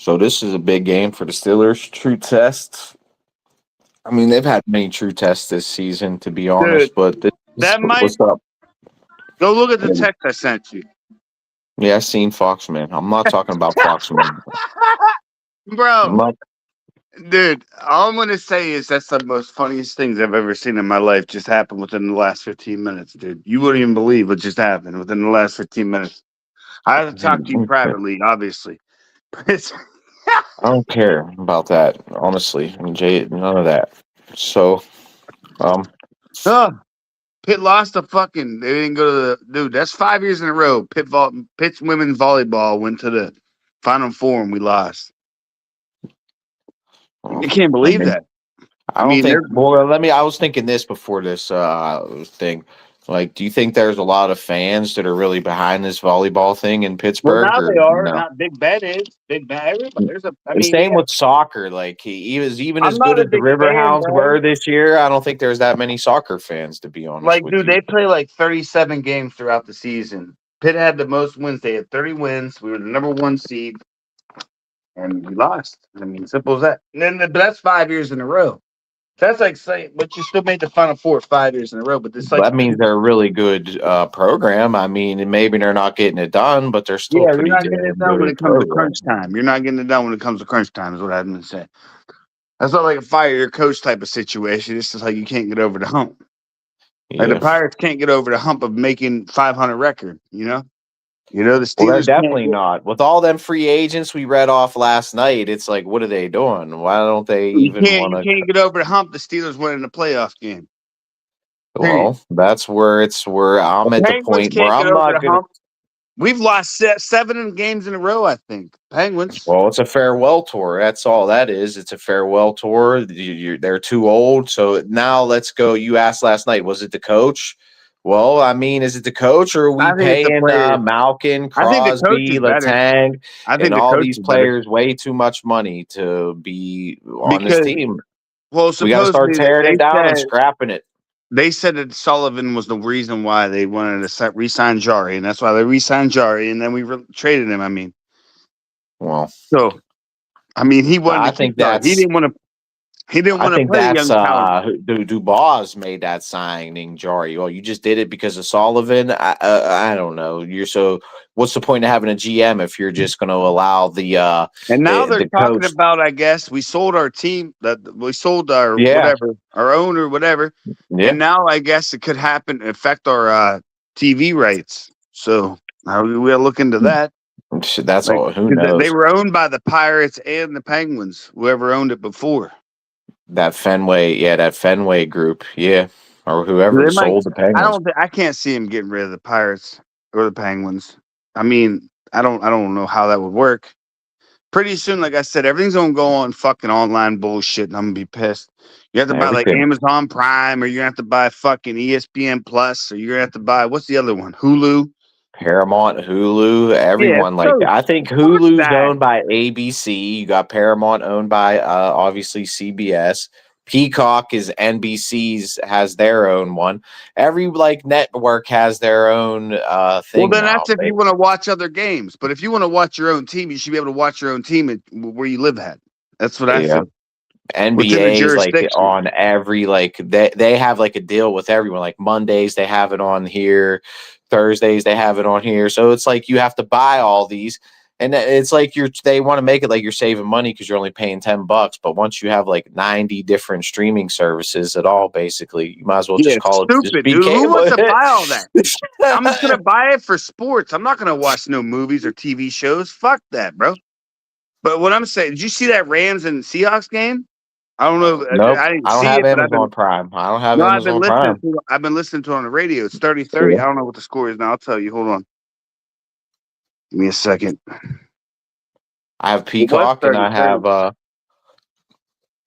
So this is a big game for the Steelers. True test. I mean, they've had many true tests this season, to be Dude, honest. But this is that might what's up. go look at the text I sent you. Yeah, I seen Foxman. I'm not talking about Foxman. I'm Bro, not. dude, all I'm gonna say is that's the most funniest things I've ever seen in my life just happened within the last 15 minutes, dude. You wouldn't even believe what just happened within the last 15 minutes. I have to talk to you privately, obviously. It's I don't care about that, honestly. I mean, Jay, none of that. So, um, oh, Pitt lost a fucking. They didn't go to the dude. That's 5 years in a row. Pitt's women's volleyball went to the Final Four and we lost. well, I can't I believe mean, that. I I don't mean, think. they're Well, let me. I was thinking this before this thing. Like, do you think there's a lot of fans that are really behind this volleyball thing in well Pittsburgh, now or they are. no? Not Big Ben is Big Ben. Everybody, there's a. I The mean, same yeah. with soccer. Like he was even I'm as good not a as the big fan, Riverhounds bro. were this year. I don't think there's that many soccer fans, to be honest Like, with dude, you. they play like 37 games throughout the season. Pitt had the most wins. They had 30 wins. We were the number one seed, and we lost. I mean, simple as that. And then, but that's 5 years in a row. That's like saying, but you still made the Final Four 5 years in a row. But it's like, That means they're a really good program. I mean, maybe they're not getting it done, but they're still a yeah, you're pretty not getting it damn done when good it comes to program. crunch time. You're not getting it done when it comes to crunch time, is what I'm going to say. That's not like a fire your coach type of situation. It's just like you can't get over the hump. Like the Yeah. Pirates can't get over the hump of making 500 record. The Well, they're Steelers can't definitely get. not. With all them free agents we read off last night, it's like, what are they doing? Why don't they You even can't. want You to? can't get over the hump. The Steelers winning the playoff game. Period. Well, that's where The I'm at the Penguins point where can't get I'm over not the gonna. hump. We've lost 7 games in a row. I think Penguins. Well, it's a farewell tour. That's all that is. It's a farewell tour. They're too old. So now let's go. You asked last night, was it the coach? Well, I mean, is it the coach or are we I think it's the paying players. Malkin, I think the coach is Crosby, better. Letang, I and think the all coach these is better players way too much money to be on this because, team? well, We got to start supposedly tearing they it down and said scrapping it. that Sullivan was the reason why they wanted to re-sign Jari, and that's why they re-signed Jari, and then we traded him. I mean, Well, so I mean, he wanted I to keep think Jari. He that's didn't want to. He didn't I want to think play the that's young talent. Dubois made that signing, Jari. Well, you just did it because of Sullivan. I don't know. You're so. What's the point of having a GM if you're just going to allow And now they're the talking coach? about, I guess, we sold our team, that we sold our Yeah, whatever, our owner, whatever. yeah. And now I guess it could happen, affect our TV rights. So we'll look into that. That's Like, all. Who 'cause they knows? were owned by the Pirates and the Penguins, whoever owned it before. That Fenway, yeah, that Fenway group, yeah, or whoever They might. sold the Penguins. I can't see him getting rid of the Pirates or the Penguins. I mean, I don't know how that would work. Pretty soon, like I said, everything's gonna go on fucking online bullshit, and I'm gonna be pissed. You have to buy like Everything. Amazon Prime, or you have to buy fucking ESPN Plus, or you're gonna have to buy what's the other one? Hulu. Paramount, Hulu, Yeah, everyone like so that. I think fuck Hulu's that. owned by ABC. You got Paramount owned by obviously CBS. Peacock is NBC's has their own one. Every like network has their own Well, thing then now. that's if you want to watch other games. But if you want to watch your own team, you should be able to watch your own team where you live at. That's what I Yeah. feel. Within the NBA is like jurisdiction. on every like they have like a deal with everyone. Like Mondays they have it on here, Thursdays they have it on here. So it's like you have to buy all these, and it's like they want to make it like you're saving money because you're only paying $10. But once you have like 90 different streaming services at all, basically you might as well Yeah, just call it just stupid, be dude. Who cable. wants to buy all that? I'm just gonna buy it for sports. I'm not gonna watch no movies or TV shows. Fuck that, bro. But what I'm saying, did you see that Rams and Seahawks game? I don't know. Nope, I didn't I don't see have it, but Amazon Prime. I don't have I've been Amazon listening Prime. to. I've been listening to it on the radio. It's 30-30. Yeah. I don't know what the score is now. I'll tell you. Hold on. Give me a second. I have It was Peacock and I 30-30.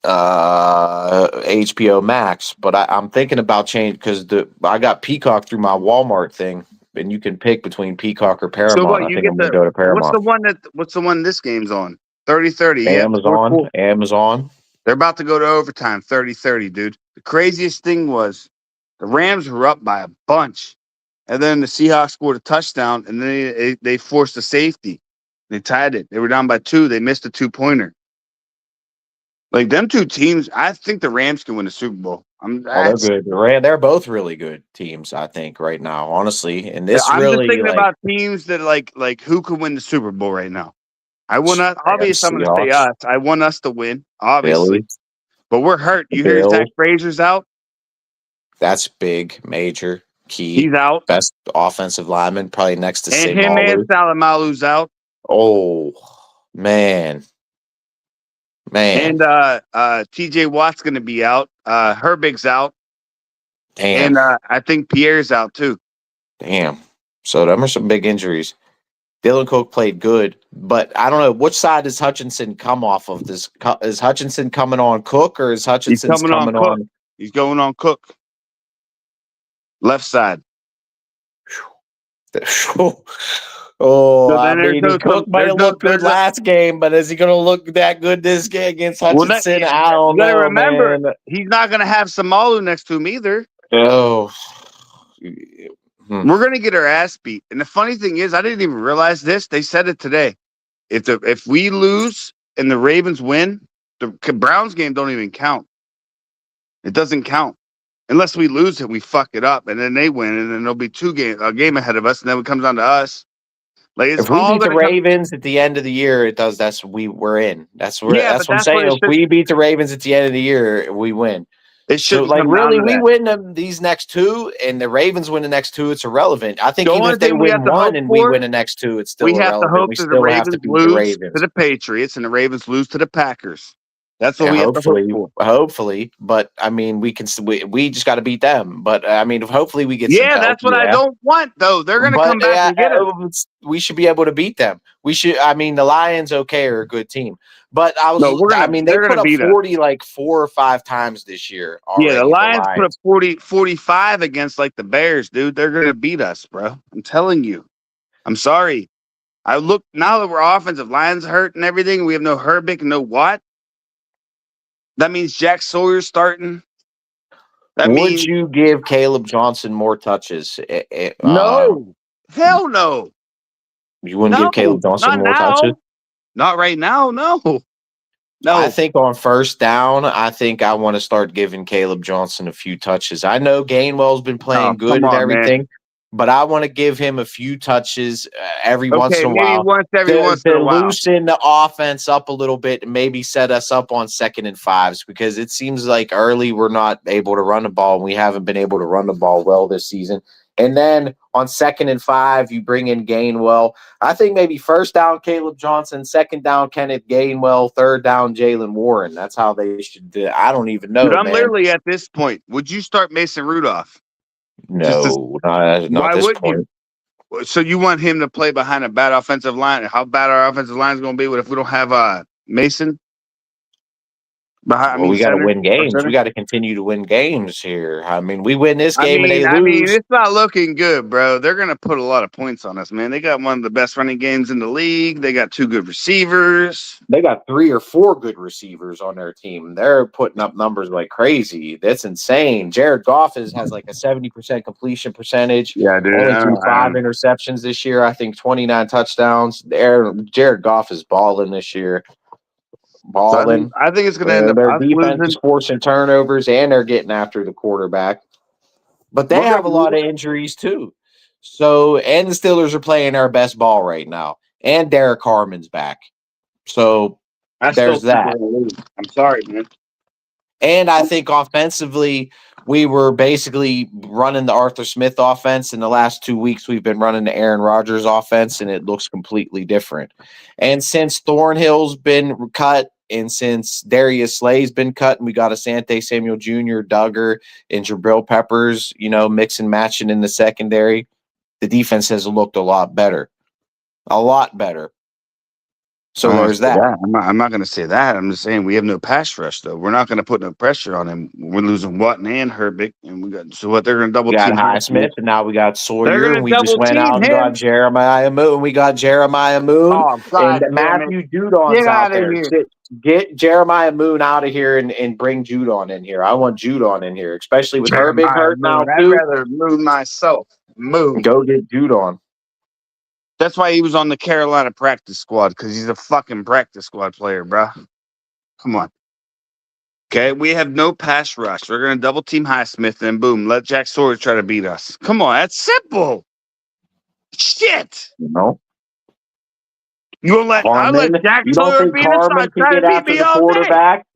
have HBO Max, but I'm thinking about change because I got Peacock through my Walmart thing, and you can pick between Peacock or So Paramount. what? I You think get I'm gonna the go to what's the Paramount. one that what's the one this game's on? 30-30. Yeah, Amazon, 4-4. Amazon. They're about to go to overtime. 30-30, dude. The craziest thing was the Rams were up by a bunch. And then the Seahawks scored a touchdown, and then they forced a safety. They tied it. They were down by 2. They missed a 2-pointer. Like them two teams, I think the Rams can win the Super Bowl. They're good. They're both really good teams, I think, right now, honestly. And this I'm just really thinking like about teams that like who could win the Super Bowl right now. I want us. Rams, Obviously, I'm going to say Seahawks, us. I want us to win, obviously, Philly, but we're hurt. the You hear Zach Bills. Frazier's out? That's big, major, key. He's out, Best offensive lineman, probably next to and him and Samalu. Salamalu's out, Oh, man. and T.J. Watt's going to be out. Herbig's out, Damn. and I think Pierre's out too. Damn. So them are some big injuries. Dylan Cook played good, but I don't know which side does Hutchinson come off of. Is Hutchinson coming on Cook or is Hutchinson coming on? Cook. He's going on Cook. Left side. Oh, So I mean, Cook might have looked good last game, but is he going to look that good this game against Hutchinson? I don't know. You got to remember, man. He's not going to have Samalu next to him either. Oh. We're going to get our ass beat. And the funny thing is, I didn't even realize this. They said it today. If we lose and the Ravens win, the Browns game don't even count. It doesn't count. Unless we lose it, we fuck it up, and then they win, and then there'll be a game ahead of us, and then it comes down to us. Like if we beat the Ravens at the end of the year, it does. We're in. That's what I'm saying. If we beat the Ravens at the end of the year, we win. It should really we win these next 2, and the Ravens win the next 2. It's irrelevant. I think even if they win 1 and we win the next 2, it's still irrelevant. We have to hope that the Ravens lose to the Patriots and the Ravens lose to the Packers. That's what we have to hope for. Hopefully, but I mean, we just got to beat them. But I mean, hopefully we get. Yeah, that's what I don't want though. They're going to come back and get us. We should be able to beat them. We should. I mean, the Lions, are a good team, but they put up 40 like 4 or 5 times this year. Already, yeah, the Lions put up 45 against like the Bears, dude. They're going to beat us, bro. I'm telling you. I'm sorry. I look now that we're offensive line's hurt and everything. We have no Herbig, no Watt. That means Jack Sawyer's starting. Would you give Caleb Johnson more touches? No. Hell no. You wouldn't give Caleb Johnson more touches? Not right now, no. No. I think on first down, I think I want to start giving Caleb Johnson a few touches. I know Gainwell's been playing good and everything. Man. But I want to give him a few touches every once in a while. To loosen the offense up a little bit and maybe set us up on 2nd and 5s because it seems like early we're not able to run the ball and we haven't been able to run the ball well this season. And then on 2nd and 5, you bring in Gainwell. I think maybe first down Caleb Johnson, 2nd down Kenneth Gainwell, 3rd down Jalen Warren. That's how they should do it. I don't even know. Dude, I'm literally at this point. Would you start Mason Rudolph? No, not at this point. So you want him to play behind a bad offensive line? How bad our offensive line is going to be if we don't have Mason? We got to win games. We got to continue to win games here. I mean, we win this game and they lose. It's not looking good, bro. They're going to put a lot of points on us, man. They got one of the best running games in the league. They got 2 good receivers. They got 3 or 4 good receivers on their team. They're putting up numbers like crazy. That's insane. Jared Goff has like a 70% completion percentage. Yeah, dude. Only threw 5 interceptions this year. I think 29 touchdowns. Jared Goff is balling this year. Balling. So I think it's going to end up their defense is forcing turnovers and they're getting after the quarterback. But they have a lot of injuries too. So, and the Steelers are playing our best ball right now. And Derek Harmon's back. So there's that. I'm sorry, man. And I think offensively, we were basically running the Arthur Smith offense. In the last 2 weeks, we've been running the Aaron Rodgers offense, and it looks completely different. And since Thornhill's been cut, and since Darius Slay's been cut, and we got Asante Samuel Jr., Duggar, and Jabril Peppers, mix and matching in the secondary, the defense has looked a lot better. A lot better. So there's that. I'm not going to say that. I'm just saying we have no pass rush, though. We're not going to put no pressure on him. We're losing Watton and Herbig, and they're going to double team. We got Highsmith, and now we got Sawyer, and we just went out and got Jeremiah Moon. Oh, God, and Matthew Judon's out there. Get Jeremiah Moon out of here and bring Judon in here. I want Judon in here, especially with Herbig hurt now, too. I'd rather Moon myself. Moon. Go get Judon. That's why he was on the Carolina practice squad, because he's a fucking practice squad player, bro. Come on. Okay, we have no pass rush. We're going to double team Highsmith, and boom, let Jack Sawyer try to beat us. Come on, that's simple. Shit. No. I let Jack You don't Sawyer think beat us? Harmon can Try to get beat after me the all day. quarterback?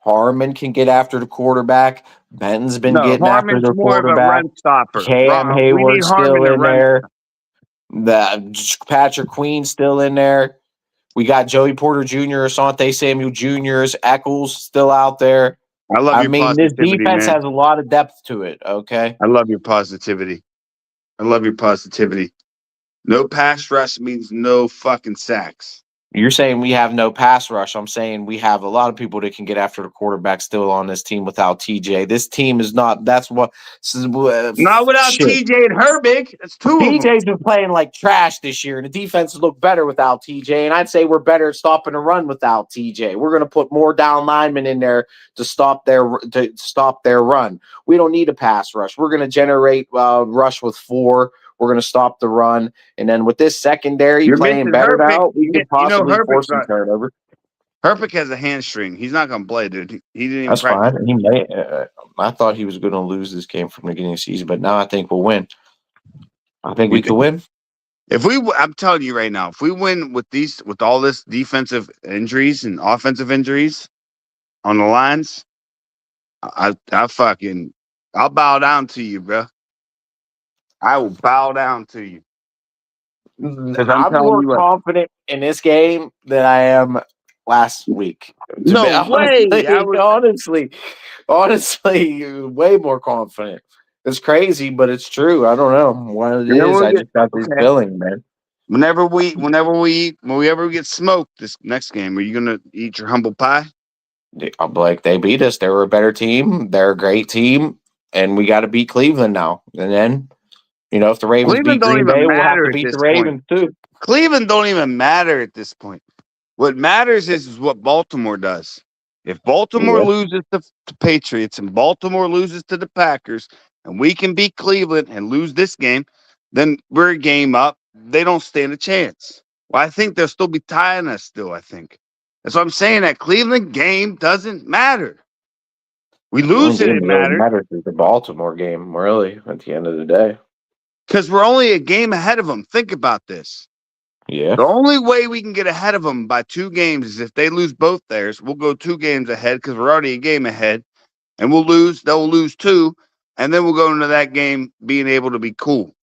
Harmon can get after the quarterback. Benton's been getting after the more of a quarterback. run stopper. Cam We need Hayward's Harmon still to in run. there. The Patrick Queen's still in there. We got Joey Porter Jr., Asante Samuel Jr., Eccles still out there. I love your This positivity, defense man. has a lot of depth to it, okay? I love your positivity. No pass rush means no fucking sacks. You're saying we have no pass rush. I'm saying we have a lot of people that can get after the quarterback still on this team without TJ. This team is not. That's what. Not without TJ and Herbig. That's two of them. TJ's been playing like trash this year, and the defense look better without TJ. And I'd say we're better at stopping the run without TJ. We're going to put more down linemen in there to stop their run. We don't need a pass rush. We're going to generate rush with 4. We're going to stop the run. And then with this secondary playing better now, we could possibly force some turnover. Herpich has a hamstring. He's not going to play, dude. He didn't even That's practice. fine. He may. I thought he was going to lose this game from the beginning of the season, but now I think we'll win. I think we could win. I'm telling you right now, if we win with all this defensive injuries and offensive injuries on the lines, I'll bow down to you, bro. I will bow down to you. I'm more confident in this game than I am last week. Honestly, way more confident. It's crazy, but it's true. I don't know what it is. I just got this feeling, man. Whenever we get smoked this next game, are you gonna eat your humble pie? I'm like, they beat us. They were a better team. They're a great team, and we got to beat Cleveland now. And then, if the Ravens beat Green Bay, we'll have to beat the Ravens too. Cleveland don't even matter at this point. What matters is what Baltimore does. If Baltimore loses to Patriots and Baltimore loses to the Packers, and we can beat Cleveland and lose this game, then we're a game up. They don't stand a chance. Well, I think they'll still be tying us still, I think. That's what I'm saying. That Cleveland game doesn't matter. We lose it matters. Matters is the Baltimore game, really, at the end of the day. Because we're only a game ahead of them. Think about this. Yeah. The only way we can get ahead of them by 2 games is if they lose both theirs. We'll go 2 games ahead because we're already a game ahead. And we'll lose. They'll lose 2. And then we'll go into that game being able to be cool.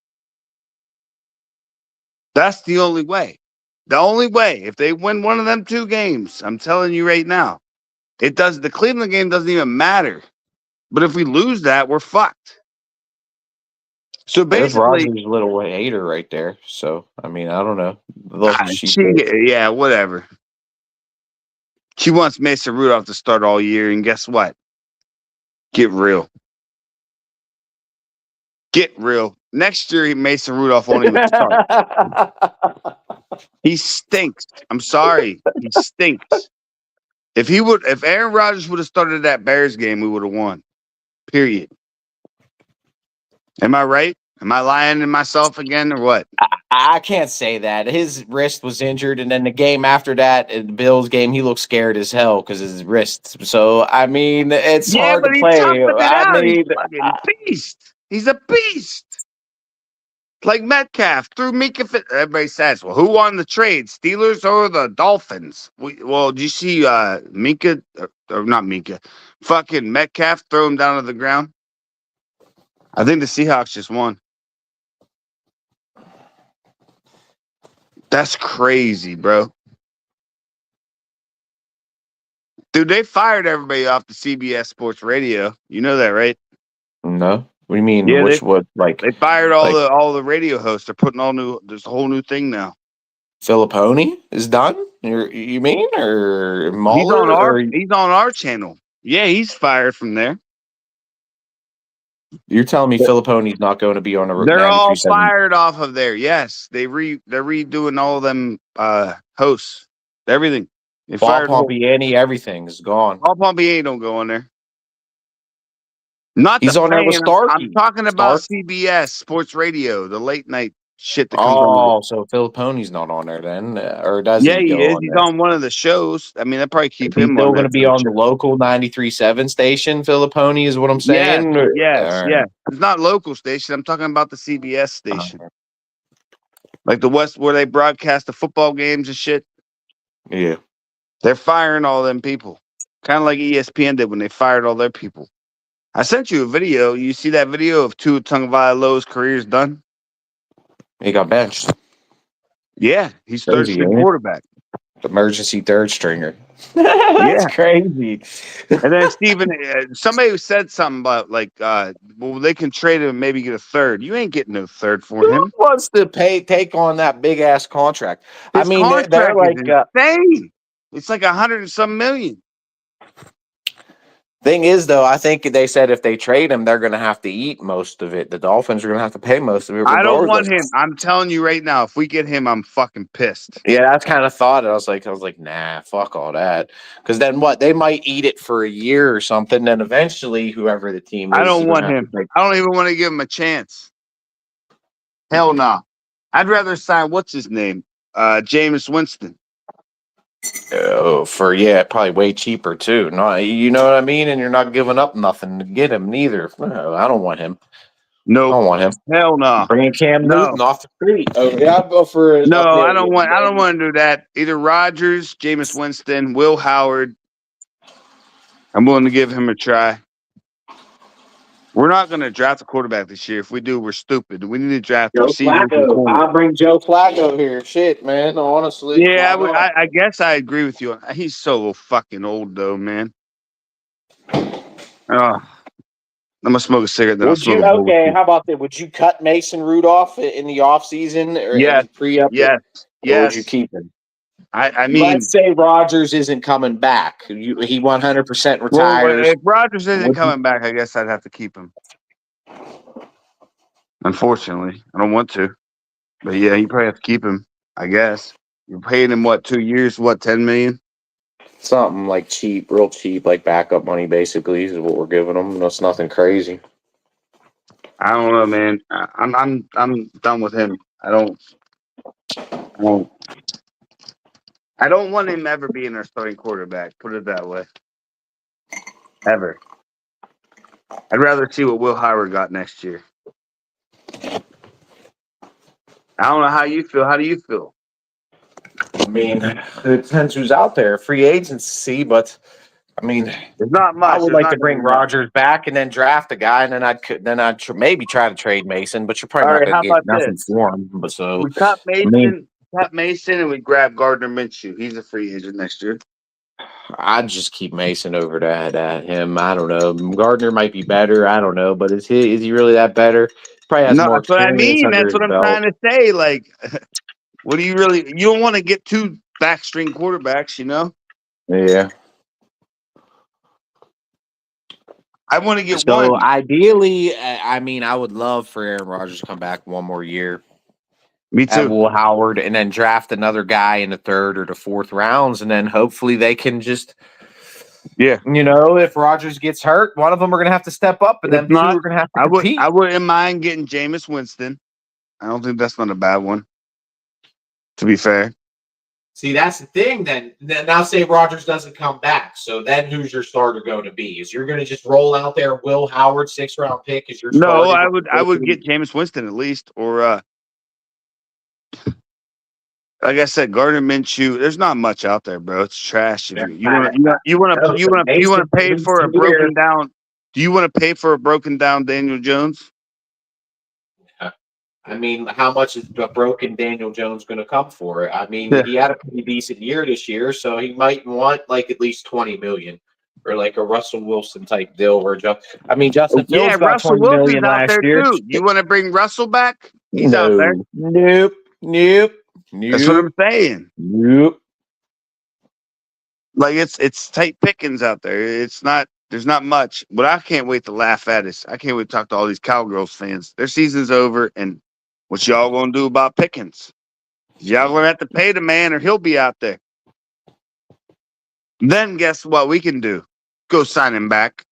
That's the only way. The only way. If they win one of them 2 games, I'm telling you right now, the Cleveland game doesn't even matter. But if we lose that, we're fucked. So basically, Rogers' little hater right there. So I don't know. Yeah, whatever. She wants Mason Rudolph to start all year, and guess what? Get real. Next year, Mason Rudolph won't even start. He stinks. I'm sorry, he stinks. If Aaron Rodgers would have started that Bears game, we would have won. Period. Am I right? Am I lying to myself again, or what? I can't say that. His wrist was injured, and then the game after that, the Bills game, he looked scared as hell because of his wrist. So, it's hard to play. He's a fucking beast. He's a beast. Like Metcalf threw Mika. Everybody says, well, who won the trade, Steelers or the Dolphins? Did you see Mika, or not Mika, fucking Metcalf throw him down to the ground? I think the Seahawks just won. That's crazy, bro. Dude, they fired everybody off the CBS Sports Radio. You know that, right? No. What do you mean? Yeah, they fired all the radio hosts. They're putting there's a whole new thing now. Filippone is done? You mean? Or Mueller? He's on our channel. Yeah, he's fired from there. You're telling me Filippone's not going to be on a They're all fired off of there. Yes. They're redoing all of them hosts. Everything. Paul Pompiani, everything is gone. Paul Pompiani don't go on there. He's on there with Starkey. I'm talking about CBS Sports Radio, the late night shit that comes on. Oh, so Filipponi's not on there then, or does Yeah, he he go is. on He's there? on one of the shows. I mean, I probably keep He's him on still going there to for be the on the show. local 93.7 station, Filipponi is what I'm Yes, saying. yes, All right. yes. It's not local station. I'm talking about the CBS station, like the West, where they broadcast the football games and shit. Yeah. They're firing all them people, kind of like ESPN did when they fired all their people. I sent you a video. You see that video of Tua Tagovailoa's career's done? He got benched. Yeah, he's third Crazy, string ain't it? quarterback. Emergency third stringer. That's Yeah. crazy. And then Steven, somebody who said something about like, well, they can trade him and maybe get a third. You ain't getting no third for Who him. wants to take on that big ass contract? I His mean, they're contract is like, insane. It's like 100 and some million. thing is though, I think they said if they trade him, they're going to have to eat most of it. The Dolphins are going to have to pay most of it, I don't want regardless. him. I'm telling you right now, if we get him, I'm fucking pissed. Yeah, that's kind of thought. I was like, nah, fuck all that. Because then what? They might eat it for a year or something. Then eventually, whoever the team I is don't going to want have to him. take. I don't even want to give him a chance. Hell no. I'd rather sign what's his name, Jameis Winston. Oh, probably way cheaper too. No, you know what I mean. And you're not giving up nothing to get him neither. No, I don't want him. I Nope. don't want him. Hell no. Bringing Cam No. Newton off the street. Oh, yeah, I'll go for No, up there. I don't want. I don't want to do that. Either Rodgers, Jameis Winston, Will Howard. I'm willing to give him a try. We're not going to draft a quarterback this year. If we do, we're stupid. We need to draft Joe receivers and Flacco. corners. I'll bring Joe Flacco here. Shit, man. Honestly. Yeah, Why not? I guess I agree with you. He's so fucking old, though, man. Oh, I'm gonna smoke a cigarette, then I'll Would smoke you a bowl. how about that? Would you cut Mason Rudolph in the offseason or Yes, pre-up it? yes, Or would you yes. keep him? I mean, Let's say Rogers isn't coming back. He 100% well, retires. if Rodgers isn't Would you- coming back, I guess I'd have to keep him. Unfortunately, I don't want to, but yeah, you probably have to keep him. I guess you're paying him what 2 years? What 10 million? Something like cheap, real cheap, like backup money, basically, is what we're giving him. That's nothing crazy. I don't know, man. I'm done with him. I don't want him ever being our starting quarterback. Put it that way. Ever. I'd rather see what Will Howard got next year. I don't know how you feel. How do you feel? I mean, it depends who's out there. Free agency, but I mean, There's not much. I would There's like not to gonna bring be much. Rogers back and then draft a guy, and then I'd maybe try to trade Mason, but you're probably All not right, going how to get about nothing this? for him. But so We cut I mean, Mason, and we grab Gardner Minshew. He's a free agent next year. I'd just keep Mason over that him. I don't know. Gardner might be better. I don't know, but is he really that better? Probably has No, more that's what I experience mean. under That's his what I'm belt. trying to say. Like, what do you really? You don't want to get two backstring quarterbacks, you know? Yeah. I want to get So one. ideally, I mean, I would love for Aaron Rodgers to come back one more year. Me Have too. Will Howard, and then draft another guy in the third or the fourth rounds, and then hopefully they can just, Yeah. if Rodgers gets hurt, one of them are going to have to step up, and If then two not, are going to have to I compete. wouldn't mind getting Jameis Winston. I don't think that's not a bad one. To be fair. See, that's the thing. Then now say Rodgers doesn't come back, so then who's your starter going to be? Is you're going to just roll out there Will Howard 6th-round pick as your No, starter? I would get Jameis Winston at least, or like I said, Gardner Minshew. There's not much out there, bro. It's trash. If you want to pay for a broken down. Do you want to pay for a broken down Daniel Jones? I mean, how much is a broken Daniel Jones going to come for? I mean, he had a pretty decent year this year, so he might want like at least 20 million or like a Russell Wilson type deal. Where Justin Yeah, Fields got Russell 20 Wilson's million out last there year. too. You want to bring Russell back? He's out there. Nope. That's what I'm saying. Nope. Like it's tight pickings out there. It's not. There's not much. What I can't wait to laugh at is I can't wait to talk to all these Cowgirls fans. Their season's over, and what y'all gonna do about Pickens? Y'all gonna have to pay the man, or he'll be out there. Then guess what we can do? Go sign him back.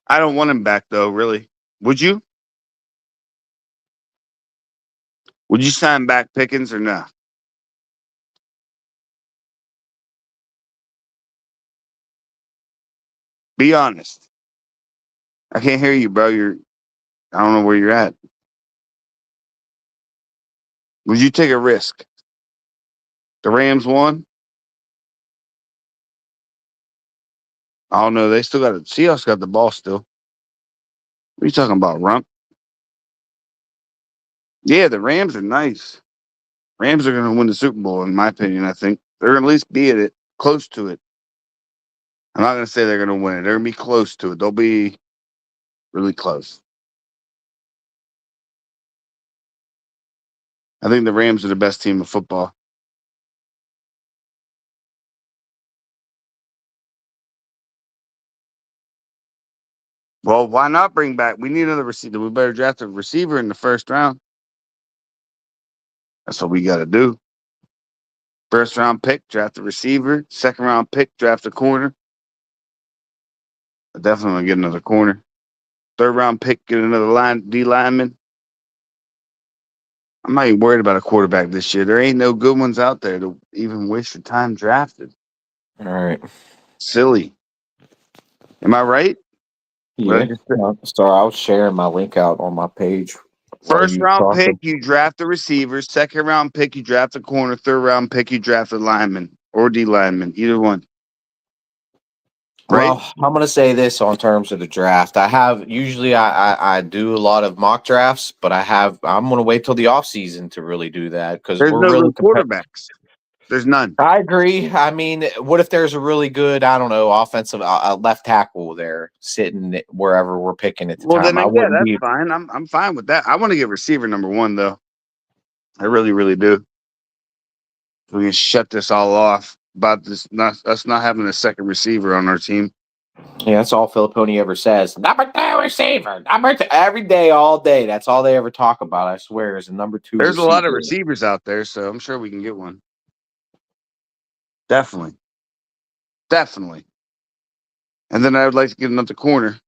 I don't want him back though. Really? Would you? Would you sign back Pickens or no? Be honest. I can't hear you, bro. I don't know where you're at. Would you take a risk? The Rams won? I don't know. They still got it. Seahawks got the ball still. What are you talking about, Rump? Yeah, the Rams are nice. Rams are going to win the Super Bowl, in my opinion, I think. They're going to at least be at it, close to it. I'm not going to say they're going to win it. They're going to be close to it. They'll be really close. I think the Rams are the best team of football. Well, why not bring back? We need another receiver. We better draft a receiver in the first round. That's what we got to do. First round pick, draft a receiver. Second round pick, draft a corner. I definitely want to get another corner. Third round pick, get another D lineman. I'm not even worried about a quarterback this year. There ain't no good ones out there to even waste your time drafted. All right. Silly. Am I right? Yeah. So I was sharing my link out on my page. First round pick, you draft a receiver. Second round pick, you draft a corner. Third round pick, you draft a lineman or D lineman. Either one. Right? Well, I'm going to say this on terms of the draft. I do a lot of mock drafts, but I'm going to wait till the offseason to really do that because There's we're no really quarterbacks. There's none. I agree. I mean, what if there's a really good, I don't know, offensive left tackle there sitting wherever we're picking at the time? That's fine. I'm fine with that. I want to get receiver number one though. I really, really do. We can shut this all off about us not having a second receiver on our team. Yeah, that's all Filipponi ever says. Number 2 receiver. Number 2 every day, all day. That's all they ever talk about, I swear, is a number 2 There's receiver. a lot of receivers out there, so I'm sure we can get one. Definitely. And then I would like to get another corner.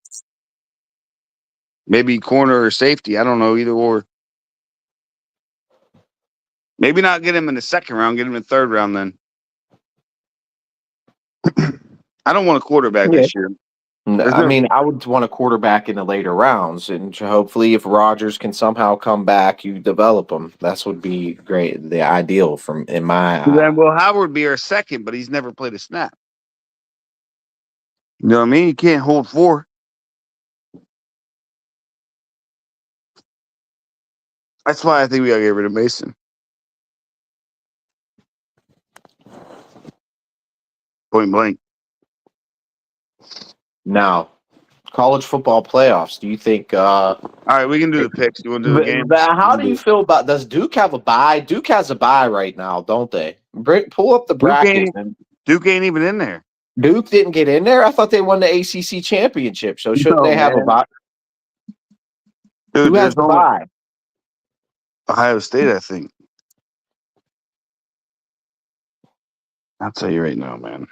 Maybe corner or safety. I don't know, either or. Maybe not get him in the second round, get him in the third round then. I don't want a quarterback this year. I would want a quarterback in the later rounds, and hopefully, if Rodgers can somehow come back, you develop him. That would be great, the ideal in my eye. Then Will Howard be our second, but he's never played a snap. You know what I mean? You can't hold 4. That's why I think we gotta get rid of Mason. Point blank. Now, college football playoffs. Do you think? All right, we can do the picks. You want to do the game? How do you feel about? Does Duke have a bye? Duke has a bye right now, don't they? Pull up the brackets. Duke ain't even in there. Duke didn't get in there. I thought they won the ACC championship. So shouldn't they have a bye? Dude, who has the bye? Ohio State, I think. I'll tell you right now, man.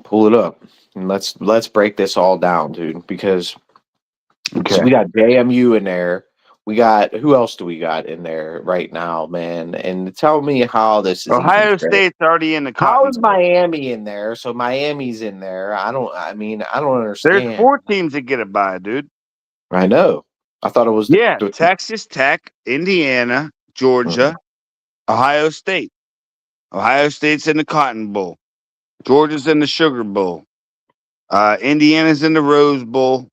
Pull it up and let's break this all down, dude. Because so we got JMU in there. We got who else do we got in there right now, man? And tell me how this is. Ohio State's already in the. How is Miami in there? So Miami's in there. I don't understand. There's 4 teams that get a bye, dude. I know. I thought it was Texas Tech, Indiana, Georgia, Ohio State. Ohio State's in the Cotton Bowl. Georgia's in the Sugar Bowl. Indiana's in the Rose Bowl,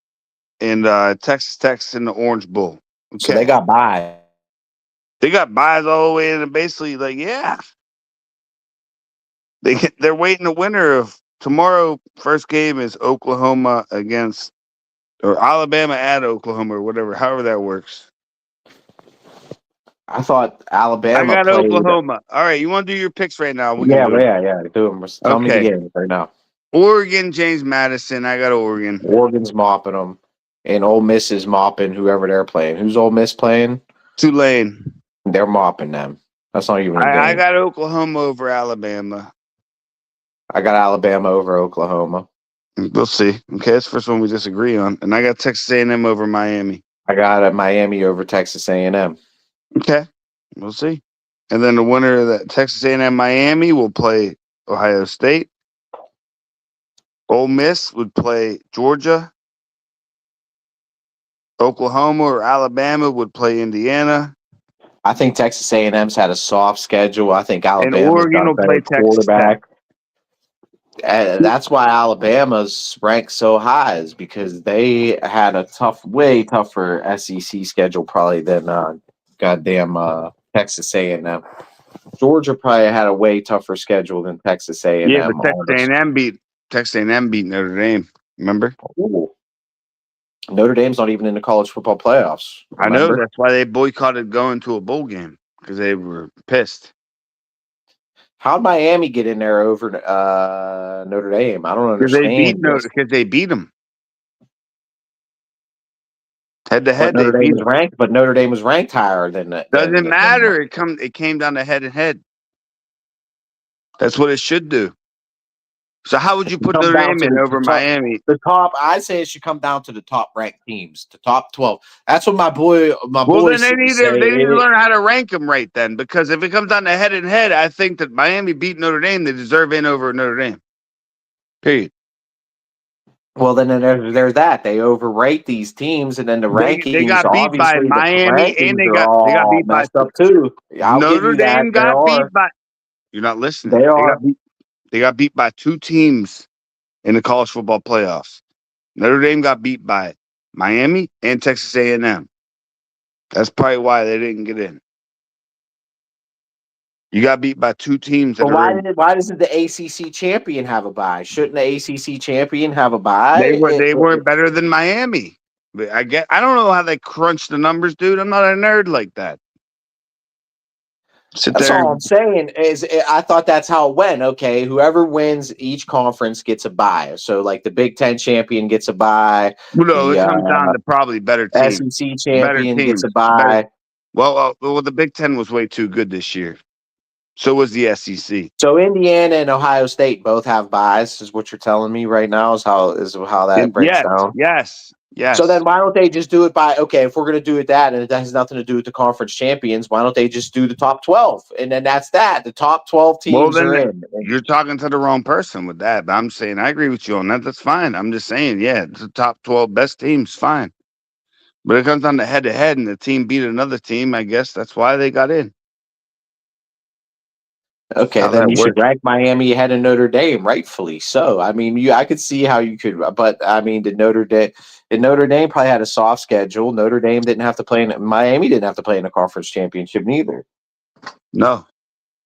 and Texas Tech's in the Orange Bowl. Okay. So they got bye. They got buys all the way in, and basically, they're waiting the winner of tomorrow. First game is Oklahoma or Alabama at Oklahoma or whatever, however that works. I thought Alabama. I got Oklahoma. All right, you want to do your picks right now? Yeah. Do them. Tell me the game right now. Oregon, James Madison. I got Oregon. Oregon's mopping them, and Ole Miss is mopping whoever they're playing. Who's Ole Miss playing? Tulane. They're mopping them. That's not even a game. I got Oklahoma over Alabama. I got Alabama over Oklahoma. We'll see. Okay, that's the first one we disagree on. And I got Texas A&M over Miami. I got Miami over Texas A&M. Okay. We'll see. And then the winner of that Texas A&M Miami will play Ohio State. Ole Miss would play Georgia. Oklahoma or Alabama would play Indiana. I think Texas A&M's had a soft schedule. I think And Alabama's Oregon got a will play better Texas Tech. quarterback. That's why Alabama's ranked so high, is because they had a way tougher SEC schedule probably than Texas A&M. Georgia probably had a way tougher schedule than Texas A&M. Yeah, but Texas A&M beat Notre Dame. Remember? Ooh. Notre Dame's not even in the college football playoffs. Remember? I know. That's why they boycotted going to a bowl game, because they were pissed. How'd Miami get in there over Notre Dame? I don't understand. Because they beat them. Head to head, Notre Dame was ranked higher than that. Doesn't matter. It came down to head and head. That's what it should do. So how would you put Notre Dame in over Miami? I say it should come down to the top ranked teams, the top 12. That's what my boy. Well, then they need to learn how to rank them right then, because if it comes down to head and head, I think that Miami beat Notre Dame. They deserve in over Notre Dame. Period. Well, then there's that. They overrate these teams, and then the rankings. They got beat by Miami, and they got beat by up too. Notre Dame got beat by. You're not listening. They got beat by two teams in the college football playoffs. Notre Dame got beat by Miami and Texas A&M. That's probably why they didn't get in. You got beat by two teams. But why doesn't the ACC champion have a bye? Shouldn't the ACC champion have a bye? They weren't better than Miami. I don't know how they crunch the numbers, dude. I'm not a nerd like that. That's all I'm saying is I thought that's how it went. Okay, whoever wins each conference gets a bye. So like the Big Ten champion gets a bye. Well, it comes down to probably better teams. SEC champion gets a bye. Well, the Big Ten was way too good this year. So was the SEC. So Indiana and Ohio State both have byes, is what you're telling me right now, is how that breaks down. Yes. So then why don't they just do it if we're going to do it that, and it has nothing to do with the conference champions, why don't they just do the top 12? And then that's that. The top 12 teams are in. You're talking to the wrong person with that. But I'm saying I agree with you on that. That's fine. I'm just saying, the top 12 best teams, fine. But it comes down to head-to-head, and the team beat another team. I guess that's why they got in. Okay, then you should rank Miami ahead of Notre Dame, rightfully so. I mean, I could see how you could, but I mean, Notre Dame probably had a soft schedule. Notre Dame didn't have to play Miami didn't have to play in a conference championship neither. No,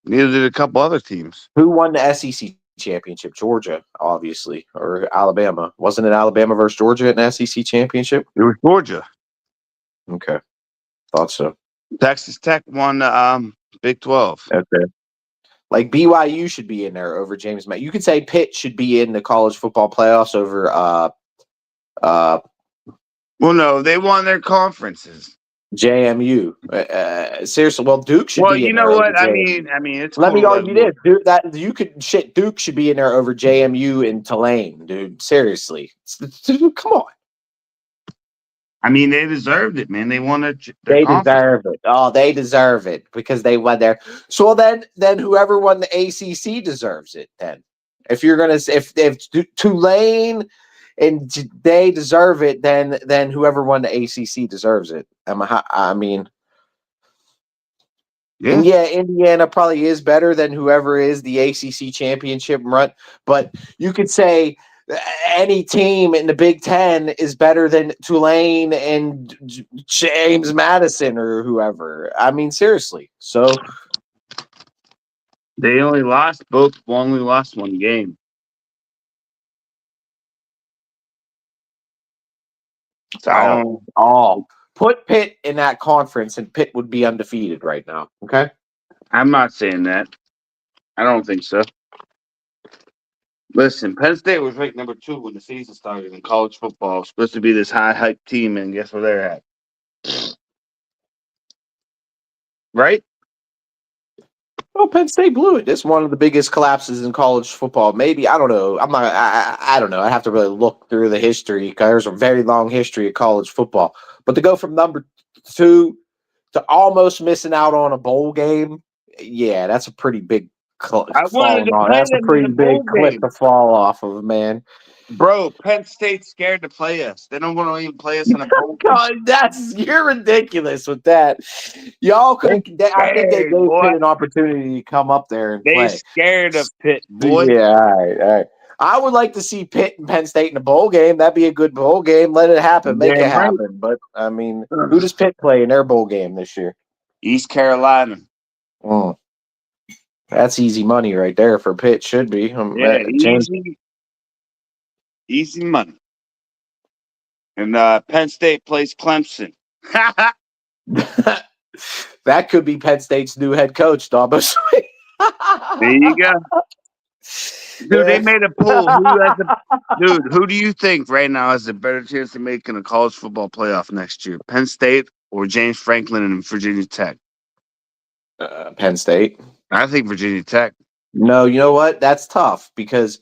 neither did a couple other teams. Who won the SEC championship? Georgia, obviously, or Alabama. Wasn't it Alabama versus Georgia in the SEC championship? It was Georgia. Okay, thought so. Texas Tech won Big 12. Okay. Like BYU should be in there over James Madison. You could say Pitt should be in the college football playoffs over. Well, no, they won their conferences. JMU. Seriously, well, Duke should. Well, you know what I mean. It's. Let me argue this. Duke should be in there over JMU and Tulane, dude. Seriously, come on. I mean, they deserved it, man. They won They deserve it. Oh, they deserve it because they won there. So then whoever won the ACC deserves it. Then, if you're gonna, if Tulane and they deserve it, then whoever won the ACC deserves it. I mean, yeah, Indiana probably is better than whoever is the ACC championship run, but you could say any team in the Big Ten is better than Tulane and James Madison or whoever. I mean, seriously. So they only lost one game. So put Pitt in that conference, and Pitt would be undefeated right now. Okay, I'm not saying that. I don't think so. Listen, Penn State was ranked number 2 when the season started in college football. It was supposed to be this high-hype team, and guess where they're at? Right? Well, Penn State blew it. It's one of the biggest collapses in college football. Maybe, I don't know. I don't know. I have to really look through the history because there's a very long history of college football. But to go from number 2 to almost missing out on a bowl game. Yeah, that's a pretty big I wanted falling to off. play That's a them in the pretty bowl big cliff game. to fall off of, man. Bro, Penn State's scared to play us. They don't want to even play us in a bowl game. God, you're ridiculous with that. Y'all could have. I think they Scared, gave boy. Pitt an opportunity to come up there and They play. scared of Pitt, boy. Yeah, all right. I would like to see Pitt and Penn State in a bowl game. That'd be a good bowl game. Let it happen. Make it Damn right. happen. But I mean, who does Pitt play in their bowl game this year? East Carolina. That's easy money right there for Pitt. Should be. Yeah, James. easy money. And Penn State plays Clemson. That could be Penn State's new head coach, Dabo. There you go. Dude, they made a poll. Who do you think right now has a better chance of making a college football playoff next year? Penn State or James Franklin and Virginia Tech? Penn State. I think Virginia Tech. No, you know what? That's tough because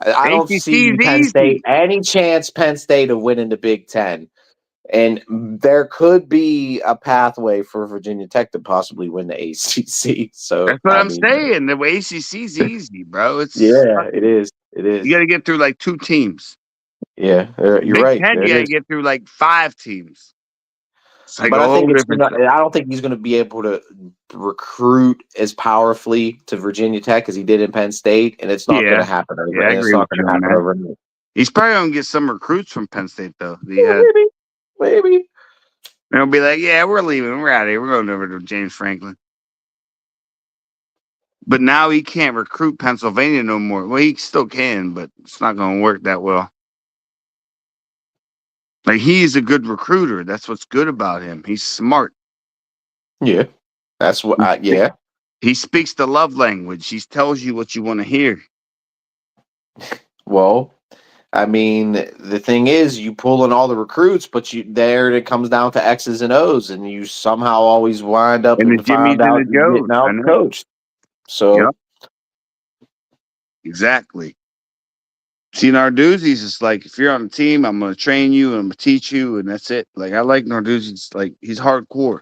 I don't see Penn State any chance Penn State to win in the Big Ten. And there could be a pathway for Virginia Tech to possibly win the ACC. So that's what I'm saying. The ACC's easy, bro. It is. It is. You got to get through like 2 teams. Yeah, you're right. Big Ten, you got to get through like 5 teams. Like but I don't think he's going to be able to recruit as powerfully to Virginia Tech as he did in Penn State, and it's not going to happen. Yeah, I agree with you on that. He's probably going to get some recruits from Penn State though. Maybe. They'll be like, yeah, we're leaving. We're out of here. We're going over to James Franklin. But now he can't recruit Pennsylvania no more. Well, he still can, but it's not going to work that well. Like, he's a good recruiter. That's what's good about him. He's smart. Yeah. That's what yeah. He speaks the love language. He tells you what you want to hear. Well, I mean, the thing is, you pull in all the recruits, but it comes down to X's and O's, and you somehow always wind up and find out you're getting out coached. So, yep. Exactly. See, Narduzzi's is like, if you're on the team, I'm going to train you and I'm going to teach you, and that's it. Like, I like Narduzzi's. Like, he's hardcore.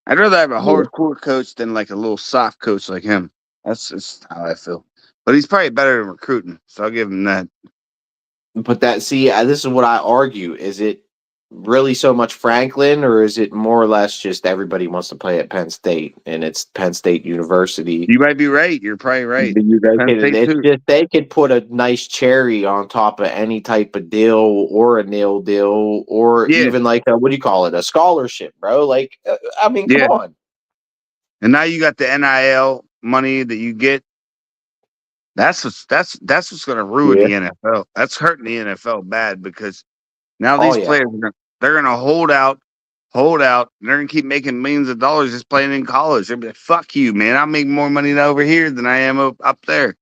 I'd rather have a hardcore coach than like a little soft coach like him. That's just how I feel. But he's probably better than recruiting, so I'll give him that. But this is what I argue. Is it really so much Franklin, or is it more or less just everybody wants to play at Penn State and it's Penn State University? You might be right. You're probably right. They could put a nice cherry on top of any type of deal or a nil deal or even like what do you call it? A scholarship, bro. Like, I mean, come on. And now you got the NIL money that you get. That's what's going to ruin the NFL. That's hurting the NFL bad because now these players they're going to hold out. They're going to keep making millions of dollars just playing in college. They'll be like, "Fuck you, man! I make more money over here than I am up there."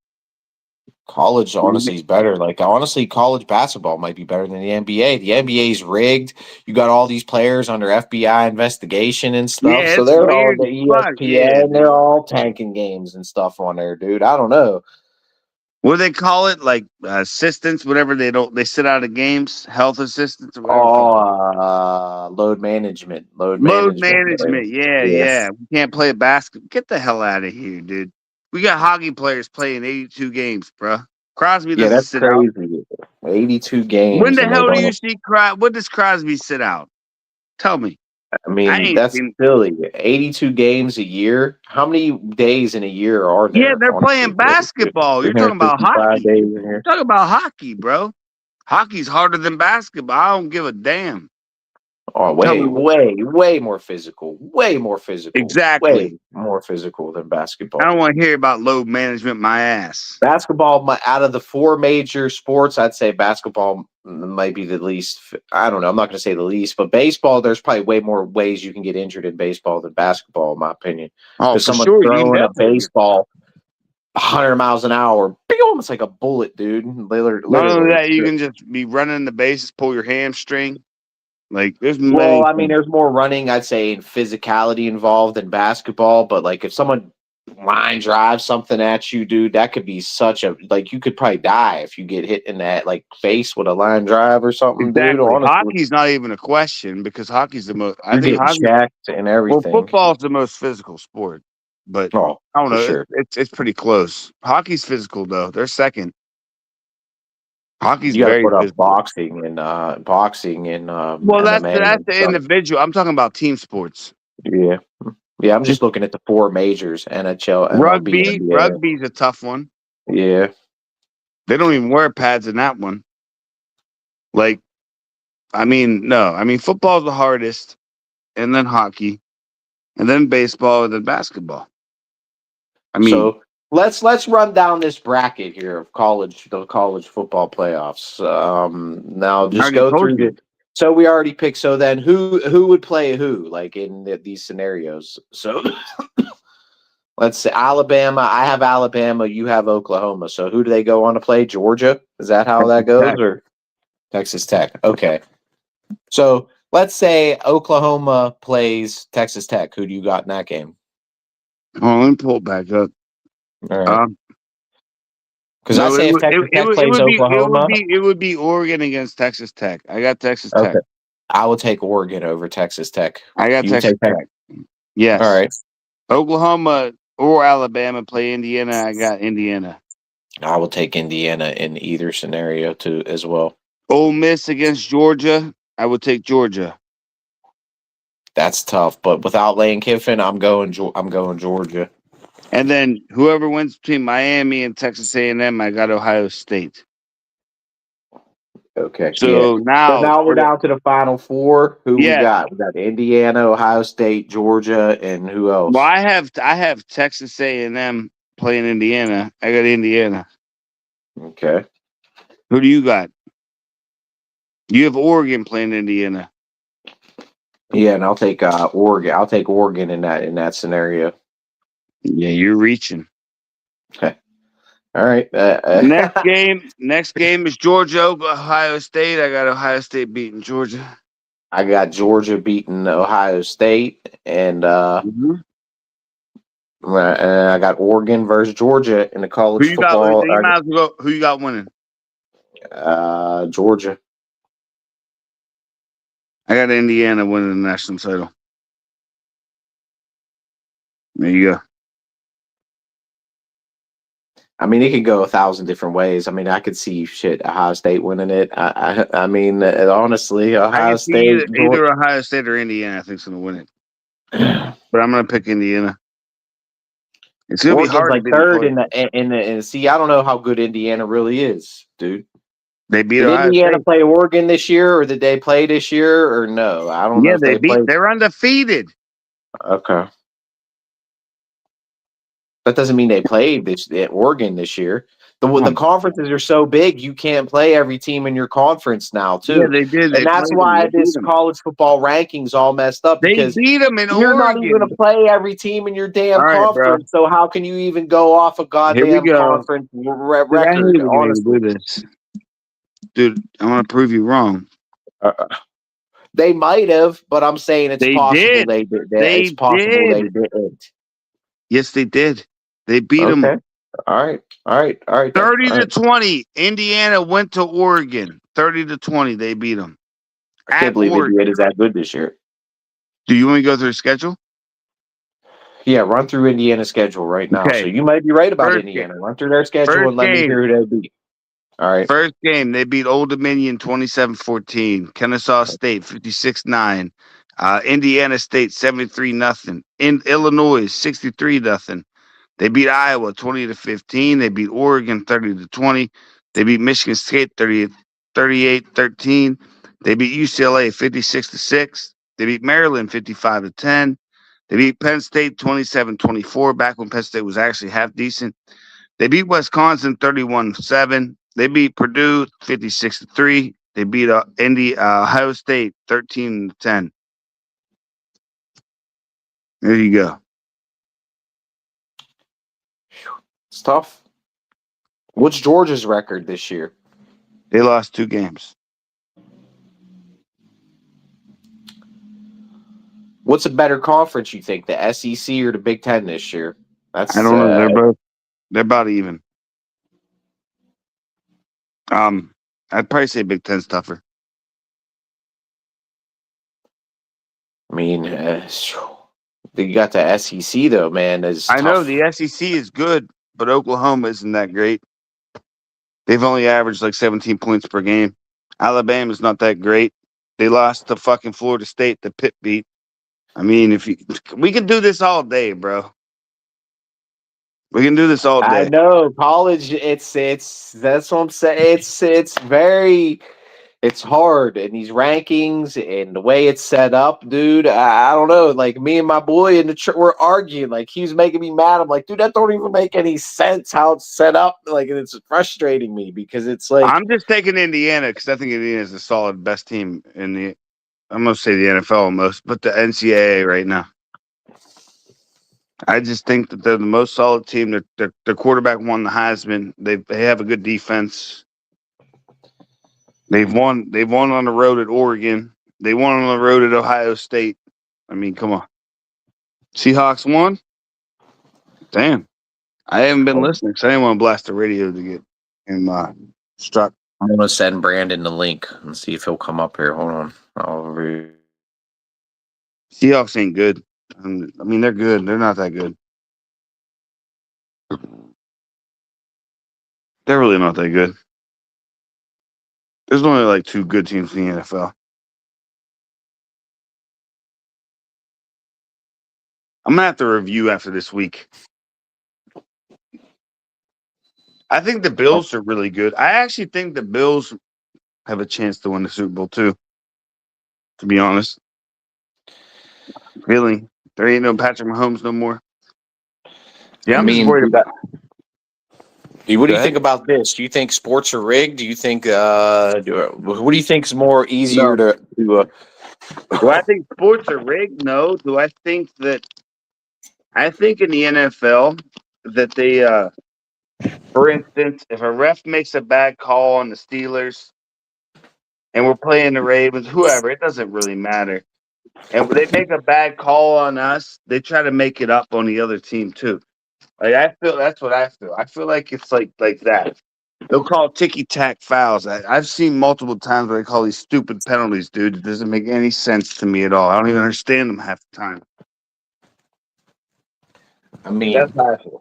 College, honestly, is better. Like, honestly, college basketball might be better than the NBA. The NBA is rigged. You got all these players under FBI investigation and stuff. Yeah, so they're all the ESPN. They're all tanking games and stuff on there, dude. I don't know. What do they call it? Like assistants, whatever they sit out of games, health assistants or whatever. Load management. Load management. Yeah. We can't play basketball. Get the hell out of here, dude. We got hockey players playing 82 games, bro. Crosby doesn't sit crazy. Out. 82 games. When the hell do you see Crosby? What does Crosby sit out? Tell me. I mean, that's silly. 82 games a year. How many days in a year are there? Yeah, they're playing basketball. You're talking about hockey. You're talking about hockey, bro. Hockey's harder than basketball. I don't give a damn. Oh, way more physical. Way more physical. Exactly. Way more physical than basketball. I don't want to hear about load management, my ass. Basketball, out of the 4 major sports, I'd say basketball might be the least. I don't know. I'm not going to say the least, but baseball, there's probably way more ways you can get injured in baseball than basketball, in my opinion. Oh, for sure. Throwing a baseball 100 miles an hour, it's like a bullet, dude. Literally. Not only that, you can just be running the bases, pull your hamstring. Like, there's there's more running, I'd say, and physicality involved in basketball. But like, if someone line drive something at you, dude, that could be such a like you could probably die if you get hit in that like face with a line drive or something, dude. Exactly. Honestly, Hockey's not even a question because hockey's the most. I you're think getting hockey. checked and Well, everything. football's the most physical sport, but Oh, I don't for know. sure. It's pretty close. Hockey's physical though. They're second. Hockey's You got to very put up physical. boxing and Well, MMA that's and the stuff. individual. I'm talking about team sports. Yeah, yeah. I'm just looking at the four majors: NHL, MLB, NBA. Rugby's a tough one. Yeah. They don't even wear pads in that one. Like, no. Football's the hardest, and then hockey, and then baseball, and then basketball. So let's run down this bracket here of the college football playoffs. Now I just already go told through you. So we already picked. So then who would play who like in these scenarios? So let's say Alabama. I have Alabama. You have Oklahoma. So who do they go on to play? Georgia? Is that how that goes? Tech. Or Texas Tech? Okay. So let's say Oklahoma plays Texas Tech. Who do you got in that game? Oh, let me pull it back up. All right. Because No, I say if Texas Tech plays Oklahoma, it would be Oregon against Texas Tech. I got Texas Tech. okay, I will take Oregon over Texas Tech. I got You would Texas take Tech. Tech. Yes. All right. Oklahoma or Alabama play Indiana. I got Indiana. I will take Indiana in either scenario too as well. Ole Miss against Georgia. I would take Georgia. That's tough, but without Lane Kiffin, I'm going Georgia. And then whoever wins between Miami and Texas A&M, I got Ohio State. Okay. Yeah. So So now now we're down to the final four. Who we got? We got Indiana, Ohio State, Georgia, and who else? Well, I have Texas A&M playing Indiana. I got Indiana. Okay. Who do you got? You have Oregon playing Indiana. Yeah, and I'll take Oregon. I'll take Oregon in that scenario. Yeah, you're reaching. Okay. All right. Next game is Georgia, Ohio State. I got Ohio State beating Georgia. I got Georgia beating Ohio State, and I got Oregon versus Georgia in the college Who you got? football. You might as well go. Who you got winning? Georgia. I got Indiana winning the national title. There you go. I mean, it could go 1,000 different ways. I mean, I could see Ohio State winning it. I mean, honestly, Ohio State. Either Ohio State or Indiana, I think, is going to win it. But I'm going to pick Indiana. It's going to be hard. Like third in the. See, I don't know how good Indiana really is, dude. They beat Did Ohio Indiana State. play Oregon this year, or did they play this year, or no? I don't know. If they played. They're undefeated. Okay. That doesn't mean they played at Oregon this year. The conferences are so big, you can't play every team in your conference now, too. Yeah, they did. And that's why this college football rankings all messed up. Because they beat them in you're Oregon. not even going to play every team in your damn conference. Bro. So how can you even go off a goddamn conference record? Honestly, do this. Dude, I want to prove you wrong. They might have, but I'm saying it's possible they did. It's possible they didn't. Yes, they did. They beat them. All right. 30-20. Indiana went to Oregon. 30-20. They beat them. I can't believe Indiana is that good this year. Do you want to go through the schedule? Yeah, run through Indiana's schedule right now. Okay. So you might be right about Indiana. Run through their schedule and let me hear who they beat. All right. First game, they beat Old Dominion 27-14. Kennesaw State 56-9. Indiana State 73-0. In Illinois 63-0. They beat Iowa 20-15. They beat Oregon 30-20. They beat Michigan State 38-13. They beat UCLA 56-6. They beat Maryland 55-10. They beat Penn State 27-24. Back when Penn State was actually half decent. They beat Wisconsin 31-7. They beat Purdue 56-3. They beat Ohio State 13-10. There you go. It's tough. What's Georgia's record this year? They lost 2 games. What's a better conference, you think, the SEC or the Big Ten this year? I don't know. They're about even. I'd probably say Big Ten's tougher. I mean, you got the SEC though, man. Is I know tough. the SEC is good, but Oklahoma isn't that great. They've only averaged like 17 points per game. Alabama's not that great. They lost to fucking Florida State, the Pitt beat. I mean, we can do this all day, bro. We can do this all I day. know college. It's that's what I'm saying. It's hard, and these rankings and the way it's set up, dude. I don't know. Like me and my boy in the church were arguing. Like he was making me mad. I'm like, dude, that don't even make any sense how it's set up. Like, and it's frustrating me because it's like I'm just taking Indiana because I think Indiana is the solid best team in the. I'm gonna say the NFL almost, but the NCAA right now. I just think that they're the most solid team. Their quarterback won the Heisman. They have a good defense. They've won on the road at Oregon. They won on the road at Ohio State. I mean, come on. Seahawks won? Damn. I haven't been listening because I didn't want to blast the radio to get him struck. I'm gonna send Brandon the link and see if he'll come up here. Hold on. I'll read. Seahawks ain't good. I mean, they're good. They're not that good. They're really not that good. There's only like two good teams in the NFL. I'm gonna have to review after this week. I think the Bills are really good. I actually think the Bills have a chance to win the Super Bowl too. To be honest, really, there ain't no Patrick Mahomes no more. Yeah, I'm just worried about. What do you think about this? Do you think sports are rigged? Do you think what do you think is more easier to Do I think sports are rigged? No. Do I think that? I think in the NFL that they, for instance, if a ref makes a bad call on the Steelers and we're playing the Ravens, whoever, it doesn't really matter. And when they make a bad call on us, they try to make it up on the other team too. Like I feel that's what I feel. I feel like it's like that. They'll call ticky tack fouls. I've seen multiple times where they call these stupid penalties, dude. It doesn't make any sense to me at all. I don't even understand them half the time. I mean,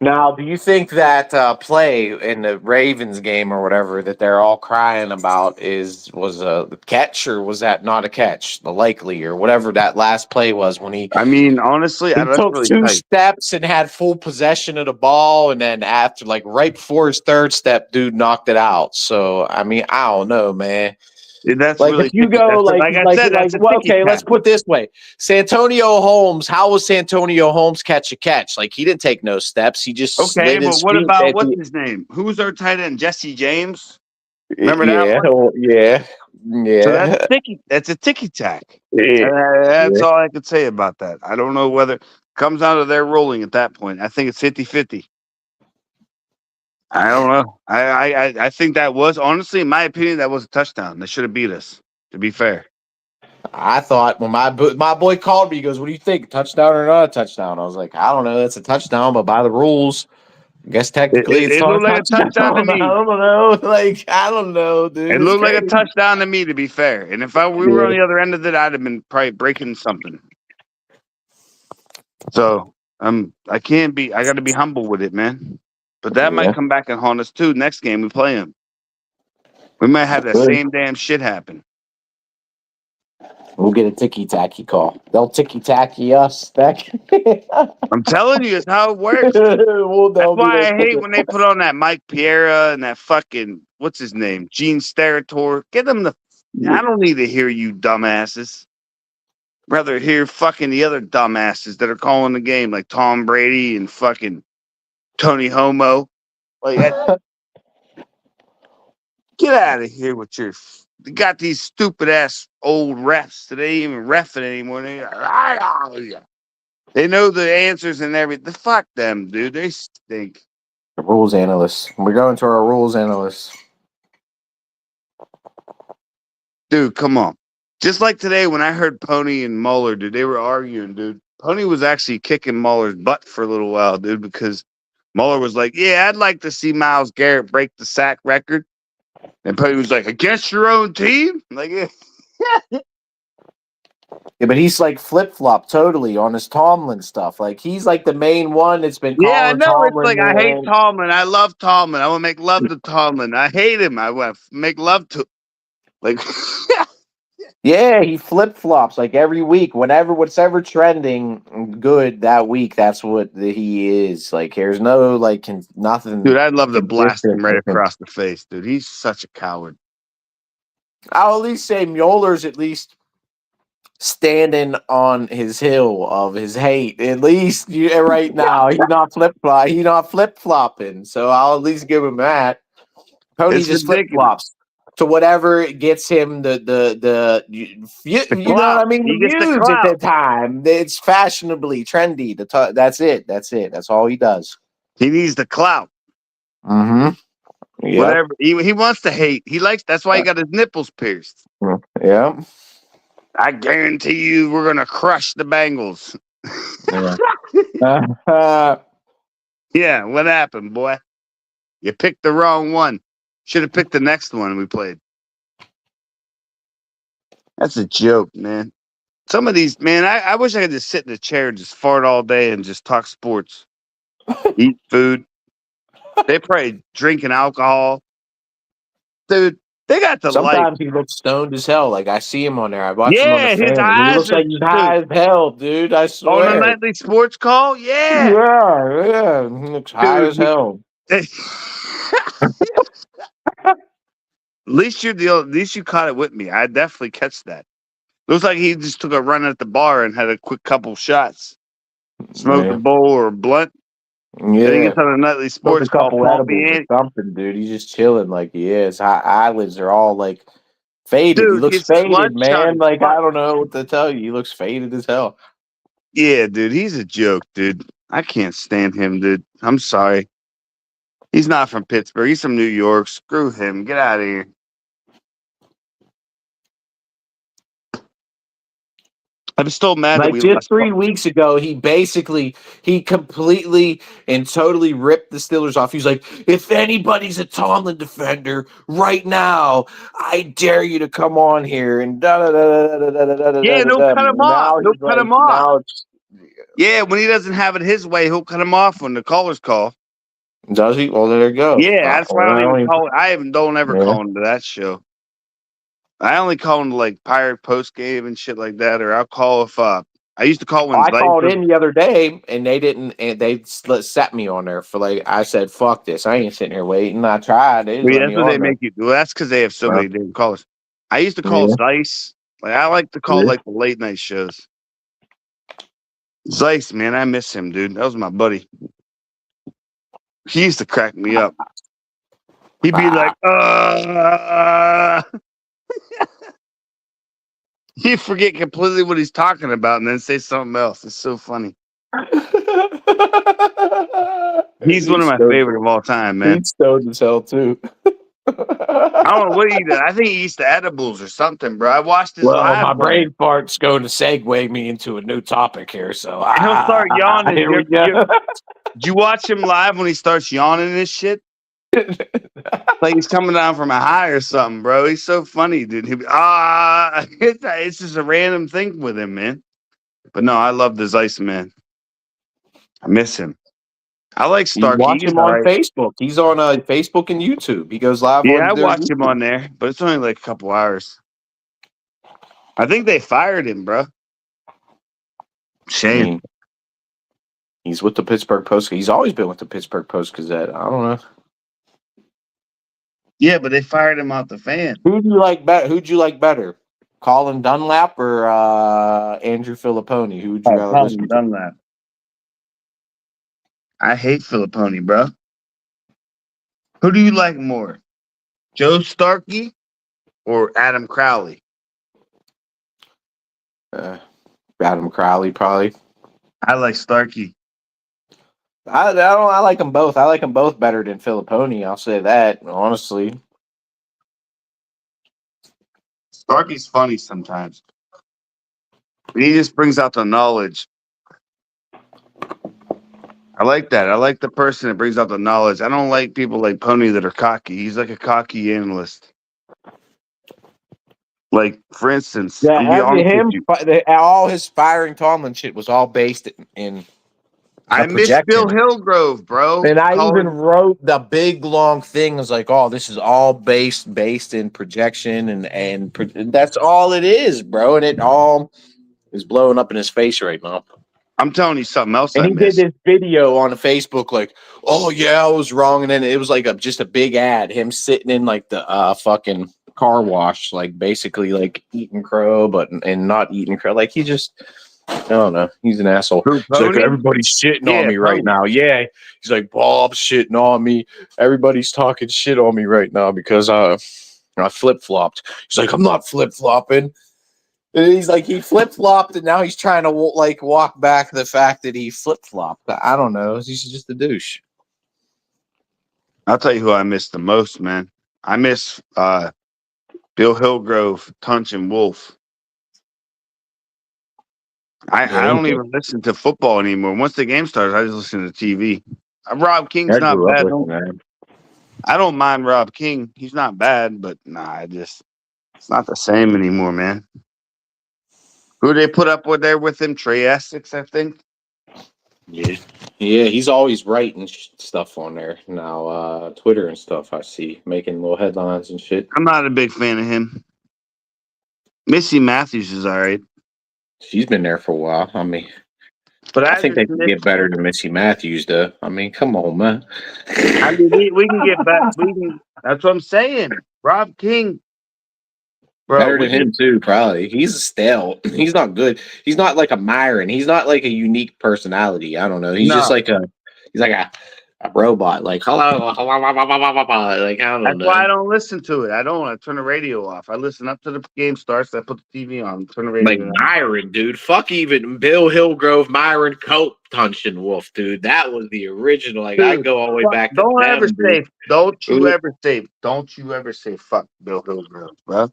now, do you think that play in the Ravens game or whatever that they're all crying about was a catch, or was that not a catch? The likely or whatever that last play was when he I mean, honestly, that's took really two tight. steps and had full possession of the ball, and then after, like right before his third step, dude knocked it out. So I mean, I don't know, man. That's like really if you ticky. go Like I said, that's a well, ticky okay, tack. let's put it this way. Santonio Holmes, how was Santonio Holmes catch a catch? Like he didn't take no steps. He just slid his what feet. about what's his name? Who was our tight end? Jesse James. Remember Yeah, that one? yeah, So yeah. that's a ticky tack. Yeah. That's all I could say about that. I don't know whether it comes out of their rolling at that point. I think it's 50-50. I don't know. I think that was, honestly, in my opinion, that was a touchdown. They should have beat us, to be fair. I thought when my boy called me, he goes, "What do you think? Touchdown or not a touchdown?" I was like, "I don't know. That's a touchdown, but by the rules, I guess technically it's It not a looked like a touchdown to me. I don't know. Like I don't know, dude. It looked like a touchdown to me, to be fair. And if we were on the other end of it, I'd have been probably breaking something. So I can't be. I got to be humble with it, man. But that might come back and haunt us too. Next game we play him, we might have that same damn shit happen. We'll get a ticky-tacky call. They'll ticky-tacky us. I'm telling you, it's how it works. That's why I hate when they put on that Mike Piera and that fucking, what's his name? Gene Steratore. Get them I don't need to hear you dumbasses. Rather hear fucking the other dumbasses that are calling the game, like Tom Brady and fucking Tony Homo. Like, get out of here with your. You got these stupid ass old refs that ain't even reffing anymore. They know the answers and everything. Fuck them, dude. They stink. The rules analysts. We're going to our rules analysts. Dude, come on. Just like today when I heard Pony and Mueller, dude, they were arguing, dude. Pony was actually kicking Muller's butt for a little while, dude, because Muller was like, "Yeah, I'd like to see Myles Garrett break the sack record," and Pony was like, "Against your own team?" Like, yeah. Yeah, but he's like flip flop totally on his Tomlin stuff. Like he's like the main one that's been Yeah, I calling know. It's Tomlin. like I hate Man. Tomlin. I love Tomlin. I want to make love to Tomlin. I hate him. I want to make love to like. Yeah, he flip flops like every week. Whatever trending good that week, that's what he is. Like there's no like nothing Dude, I'd love to blast him consistent right with him. across the face, dude. He's such a coward. I'll at least say Mueller's at least standing on his hill of his hate. At least right now he's not flip flopping. So I'll at least give him that. Cody It's just flip ridiculous. flops to whatever gets him you know what I clout. mean, the He gets the views at the clout. time. It's fashionably trendy. That's it. That's all he does. He needs the clout. Mm-hmm. Yeah. Whatever. He wants to hate. He likes. That's why he got his nipples pierced. Yeah. I guarantee you, we're gonna crush the Bengals. Yeah. Yeah. What happened, boy? You picked the wrong one. Should have picked the next one we played. That's a joke, man. Some of these, man, I wish I could just sit in a chair and just fart all day and just talk sports, eat food. They probably drinking alcohol. Dude, they got the life. Sometimes he looks stoned as hell. Like I see him on there. I watch him on the Yeah, his fan. He eyes looks are like he's high as hell, dude. I on a swear. nightly sports call. Yeah. Yeah. He looks high as hell. At least you caught it with me. I definitely catch that. Looks like he just took a run at the bar and had a quick couple shots. Smoked a bowl or a blunt. Then he Yeah. gets on a nightly Smoked sports a call. couple edibles or something, dude. He's just chilling like he is. His eyelids are all like faded. He Dude, looks his bloodshot faded, man. is Like I fucked. don't know what to tell you. He looks faded as hell. Yeah, dude, he's a joke, dude. I can't stand him, dude. I'm sorry. He's not from Pittsburgh. He's from New York. Screw him. Get out of here. I'm still mad that Like we just lost. 3 weeks ago, he completely and totally ripped the Steelers off. He's like, if anybody's a Tomlin defender right now, I dare you to come on here and Yeah, they'll cut him off. Now He'll he's cut like, him off. now it's Yeah, when he doesn't have it his way, he'll cut him off when the callers call. does he? Well, there you go. Yeah, that's why I don't even call. Don't ever Yeah. call him to that show. I only call him to like Pirate post game and shit like that, or I'll call if I used to call when I called Zeiss. in the other day and they didn't. And they set me on there for like. I said, "Fuck this! I ain't sitting here waiting." I tried. They just let That's me what they on there. make you do. Well, that's because they have so many damn callers. I used to call Yeah. Zeiss. Like I like to call like the late night shows. Zeiss, man, I miss him, dude. That was my buddy. He used to crack me up. He'd be like, He'd forget completely what he's talking about and then say something else. It's so funny. He's one of my favorite of all time, man. He's stoned as hell too. I don't know what he did. I think he used the edibles or something, bro. I watched his Well, live. my brain fart's going to segue me into a new topic here, so He'll start yawning. Here we go. Did you watch him live when he starts yawning and shit? Like he's coming down from a high or something, bro. He's so funny, dude. It's just a random thing with him, man. But no, I love this Iceman. I miss him. I like Starkey. Watch him on Facebook. He's on Facebook and YouTube. He goes live. Yeah, I on watched him on there, but it's only like a couple hours. I think they fired him, bro. Shame. He's with the Pittsburgh Post. He's always been with the Pittsburgh Post Gazette. I don't know. Yeah, but they fired him out the fan. Who'd you like better? Colin Dunlap or Andrew Filipponi? Who'd you rather listen to? Dunlap. I hate Filipponi, bro. Who do you like more? Joe Starkey or Adam Crowley? Adam Crowley, probably. I like Starkey. I like them both. I like them both better than Filipponi. I'll say that honestly. Starkey's funny sometimes. He just brings out the knowledge. I like that. I like the person that brings out the knowledge. I don't like people like Pony that are cocky. He's like a cocky analyst. Like, for instance, I'm gonna be honest with you. All his firing Tomlin shit was all based in a I miss Bill projection. Hillgrove, bro. And I even Calling. wrote the big long thing. I was like, "Oh, this is all based in projection, and that's all it is, bro." And it all is blowing up in his face right now. I'm telling you something else And I he did miss. this video on Facebook, like, "Oh yeah, I was wrong," and then it was like just a big ad, him sitting in like the fucking car wash, like basically like eating crow, but and not eating crow. Like he just, I don't know, he's an asshole. Who, He's like, Pony? everybody's shitting on Yeah, me right Pony. now. Yeah, he's like, Bob's shitting on me. Everybody's talking shit on me right now because I flip flopped. He's like, I'm not flip flopping. And he's like, he flip flopped, and now he's trying to like walk back the fact that he flip flopped. I don't know. He's just a douche. I'll tell you who I miss the most, man. I miss Bill Hillgrove, Tunch, and Wolf. I don't even listen to football anymore. Once the game starts, I just listen to TV. Rob King's I not grew up bad. with him, man. I don't mind Rob King. He's not bad, but nah, it's not the same anymore, man. Who they put up with there with him? Trey Essex, I think. Yeah, he's always writing stuff on there now. Twitter and stuff. I see making little headlines and shit. I'm not a big fan of him. Missy Matthews is all right, She's been there for a while. I mean, but I I think just they can miss. get better than Missy Matthews, though. I mean, come on, man. I mean, we can get back. We can. That's what I'm saying. Rob King, bro. Better than him too, probably. He's a stale. He's not good. He's not like a Myron. He's not like a unique personality. I don't know. He's just No, like a robot. Like hello, like I don't that's why I know. don't listen to it. I don't. I turn the radio off. I listen up to the game starts. I put the TV on. Turn the Like radio on. Myron, dude. Fuck even Bill Hillgrove, Myron Cope, Tunch and Wolf, dude. That was the original. Like I Dude, go all the way fuck, back to don't ever them, dude. say. Don't you ever say fuck Bill Hillgrove, bro.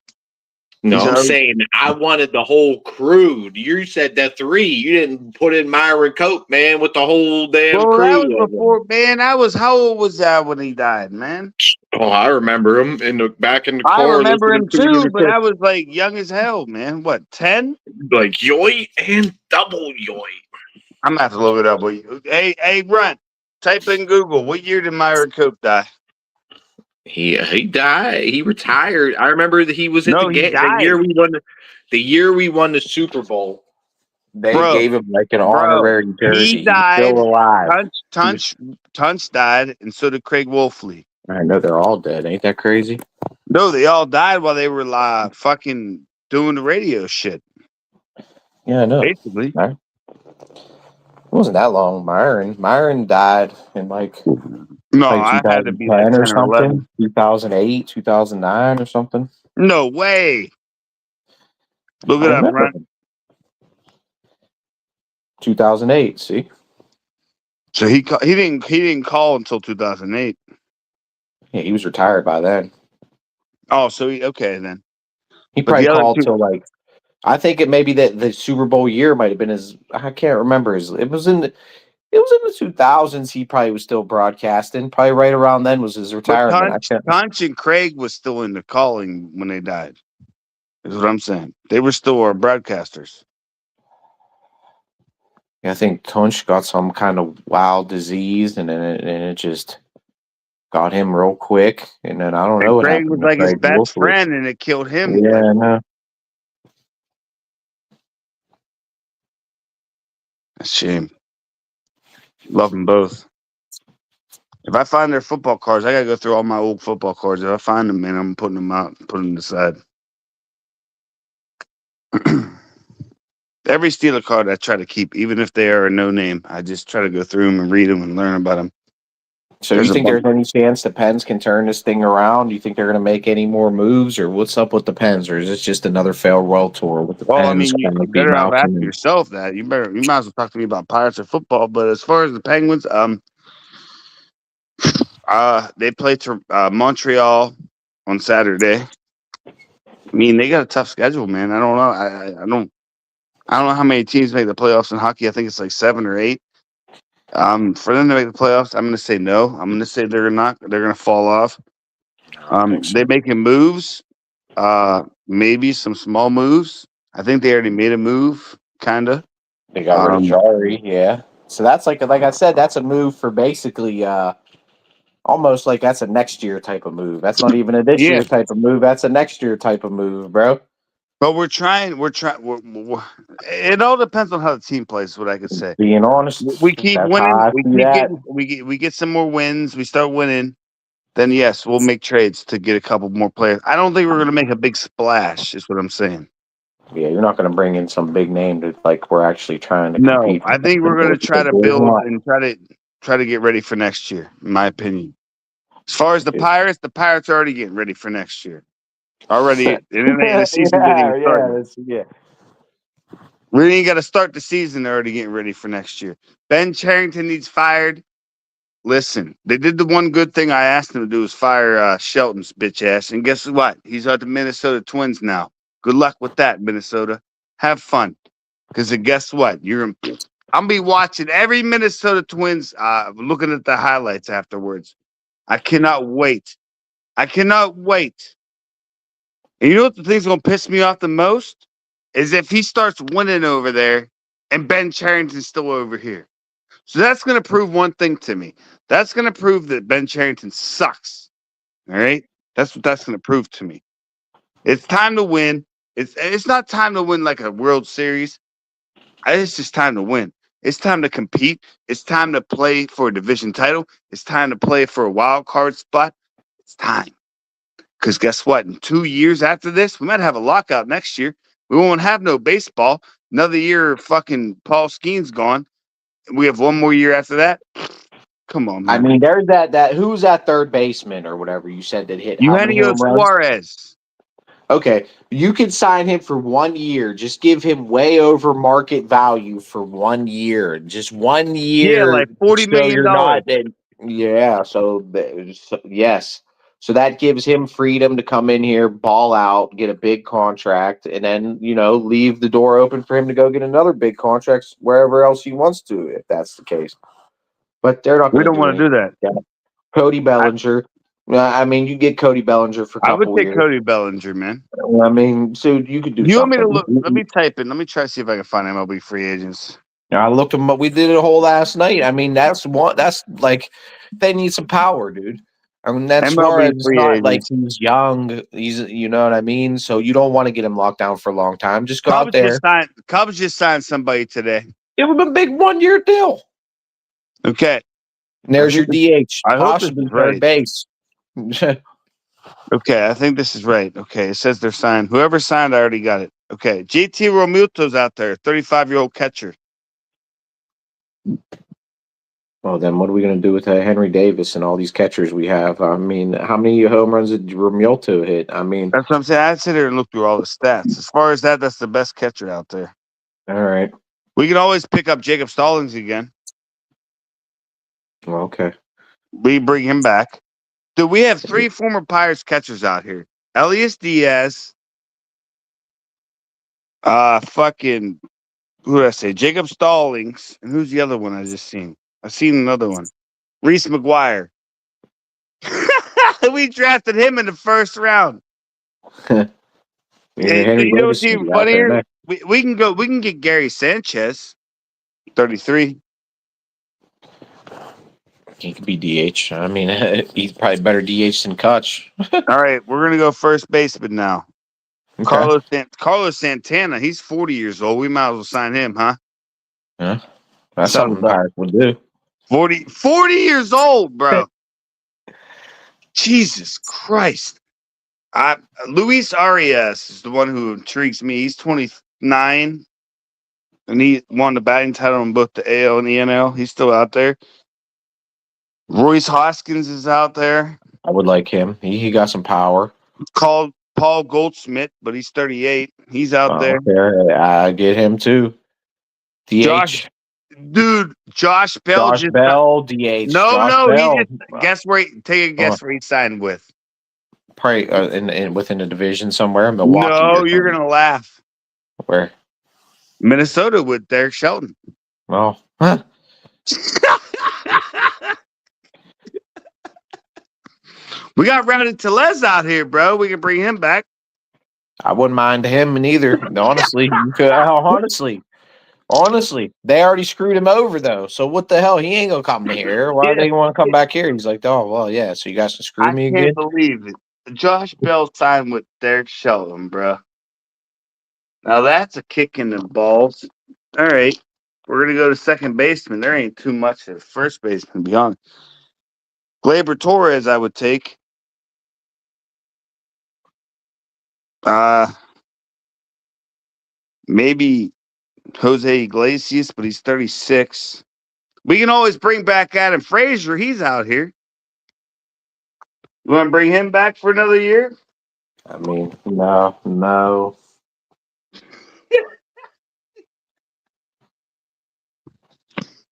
No, He's I'm already, saying I wanted the whole crew. You said the three. You didn't put in Myron Cope, man, with the whole damn well, that crew was of them. before, man. I was how old was that when he died, man? Oh, I remember him in the back in the I car remember listening him to it in too, the but car. I was like young as hell, man. What, 10? Like yoy and double yoy. I'm gonna have to look it up. Hey, Runt, type in Google. What year did Myron Cope die? He died. He retired. I remember that he was at No, the he game the died, year we won the year we won the Super Bowl. They bro. gave him like an Bro, honorary he jersey. He's died. still alive. Tunch died, and so did Craig Wolfley. I know they're all dead. Ain't that crazy? No, they all died while they were fucking doing the radio shit. Yeah, I know. Basically. It wasn't that long. Myron died in like No, like I had to be like 2010 or 10 or something, 11. 2008, 2009 or something. No way. Look I it up, remember Runt. 2008. See, So he didn't call until 2008. yeah, he was retired by then. Oh, so okay then. He But probably the other called two, till like I think it maybe that the Super Bowl year might have been his. I can't remember his. It was in the 2000s. He probably was still broadcasting. Probably right around then was his but retirement. I can't. Tunch and Craig was still in the calling when they died. Is what I'm saying. They were still our broadcasters. I think Tunch got some kind of wild disease, and then it just got him real quick. And then I don't know And what Craig was happened to like his Craig best Wolfley. friend, and it killed him. Yeah, I know. A shame. Love them both. If I find their football cards, I gotta go through all my old football cards. If I find them, man, I'm putting them out, putting them aside. Every Steeler card I try to keep, even if they are a no name, I just try to go through them and read them and learn about them. So you think there's any chance the Pens can turn this thing around? Do you think they're going to make any more moves, or what's up with the Pens, or is this just another farewell tour with the Well, I Pens? mean, you better not ask yourself that. You might as well talk to me about Pirates or football. But as far as the Penguins, they play Montreal on Saturday. I mean, they got a tough schedule, man. I don't know. I don't know how many teams make the playoffs in hockey. I think it's like 7 or 8. For them to make the playoffs, I'm going to say no. I'm going to say they're not. They're going to fall off. I don't think so. They're making moves. Maybe some small moves. I think they already made a move, kind of. They got rid of Jari, yeah. So that's like I said, that's a move for basically almost like that's a next year type of move. That's not even a this Yeah, year type of move. That's a next year type of move, bro. but we're trying. It all depends on how the team plays. Is what I could say. Being honest, We keep that's winning. how I We see keep that. getting. We get some more wins. We start winning. Then yes, we'll make trades to get a couple more players. I don't think we're going to make a big splash. Is what I'm saying. Yeah, you're not going to bring in some big name that like we're actually trying to No, compete. I think we're going to try to build and try to get ready for next year. In my opinion, as far as the Pirates are already getting ready for next year. Already, and the season didn't even start. Yeah. We ain't even got to start the season. They're already getting ready for next year. Ben Charrington needs fired. Listen, they did the one good thing I asked them to do was fire Shelton's bitch ass. And guess what? He's at the Minnesota Twins now. Good luck with that, Minnesota. Have fun. Because guess what? I'm be watching every Minnesota Twins, looking at the highlights afterwards. I cannot wait. I cannot wait. And you know what the thing's going to piss me off the most? Is if he starts winning over there and Ben Charrington's still over here. So that's going to prove one thing to me. That's going to prove that Ben Charrington sucks. All right? That's what that's going to prove to me. It's time to win. It's not time to win like a World Series. It's just time to win. It's time to compete. It's time to play for a division title. It's time to play for a wild card spot. It's time. Because guess what? In 2 years after this, we might have a lockout next year. We won't have no baseball. Another year, fucking Paul Skeen's gone. We have one more year after that. Come on, I man. mean, there's that who's that third baseman or whatever you said that hit how many Eugenio home runs? Suarez. Okay, you could sign him for 1 year. Just give him way over market value for 1 year. Just 1 year. Yeah, like $40 So million. you're not. Yeah. Yes. So that gives him freedom to come in here, ball out, get a big contract, and then leave the door open for him to go get another big contract wherever else he wants to, if that's the case. But they're not We going to don't do want to anything. do that. Yeah. Cody I, Bellinger. I mean, you get Cody Bellinger for a I would couple take years. Cody Bellinger, man. I mean, so you could do You want me to something. look? Let me type in. Let me try to see if I can find MLB free agents. I looked them up. We did it a whole last night. I mean, that's one. That's like they need some power, dude. I mean, that's MLB Suarez is free not like agents. he's young. He's, you know what I mean. So you don't want to get him locked down for a long time. Just go out there, Cubs just signed somebody today. give him a big 1 year deal. Okay. And there's your DH, I hope this possibly is third right. base. Okay, I think this is right. Okay, it says they're signed. Whoever signed, I already got it. Okay, JT Realmuto's out there, 35-year-old catcher. Well, then what are we going to do with Henry Davis and all these catchers we have? I mean, how many home runs did Realmuto hit? I mean, That's what I'm saying. I'd sit here and look through all the stats. As far as that, that's the best catcher out there. all right. We can always pick up Jacob Stallings again. Well, okay. We bring him back. Dude, we have 3 former Pirates catchers out here. Elias Diaz, fucking, who did I say? Jacob Stallings. And who's the other one I just seen? I seen another one. Reese McGuire. We drafted him in the first round. And Henry you know what's Davis even out there funnier? next. We can get Gary Sanchez, 33. He could be DH. I mean, he's probably better DH than Kutch. All right, we're gonna go first baseman now. Okay. Carlos Santana, he's 40 years old. We might as well sign him, huh? Yeah. That's Sounds something about Pirates would do. 40 years old, bro. Jesus Christ. Luis Arias is the one who intrigues me. He's 29, and he won the batting title in both the AL and the NL. He's still out there. Royce Hoskins is out there. I would like him. He got some power. Called Paul Goldschmidt, but he's 38. He's out there. Okay. I get him too. DH. Josh Bell. Josh Bell, DH. No, Josh he Bell. just guess where. Take a guess where he signed with. Probably within the division somewhere, Milwaukee. No, you're gonna laugh. Where? Minnesota with Derek Shelton. Well, huh? We got Rowdy Tellez out here, bro. We can bring him back. I wouldn't mind him neither. Honestly, you could. Honestly, they already screwed him over though. So what the hell? He ain't gonna come here. Why do Yeah. they want to come back here? He's like, oh well, yeah. So you guys can screw I me can't again. believe it. Josh Bell signed with Derek Shelton, bro. Now that's a kick in the balls. All right. We're going to go to second baseman. There ain't too much at first baseman, to be honest. Gleyber Torres, I would take. Maybe Jose Iglesias, but he's 36. We can always bring back Adam Frazier. He's out here. You want to bring him back for another year? I mean, no.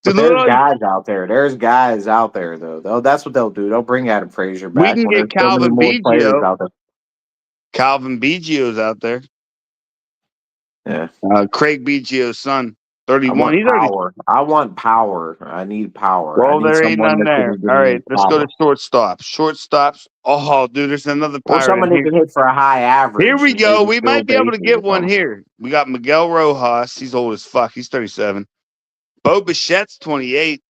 But there's guys out there. There's guys out there though. That's what they'll do. They'll bring Adam Frazier We back can when get there's so many Calvin more players Biggio. out there. Calvin Biggio's out there. Yeah. Craig Biggio's son, 31. I want He's already. power. I want power. I need power. I Well, need there ain't someone none that there. can give All me right, let's go power. to shortstop. Shortstops. Oh, dude, there's another Or pirate someone in that here. can hit for a high average. Here we and go. maybe We steal might be able to bases get or one something. here. We got Miguel Rojas. He's old as fuck. He's 37. Bo Bichette's 28.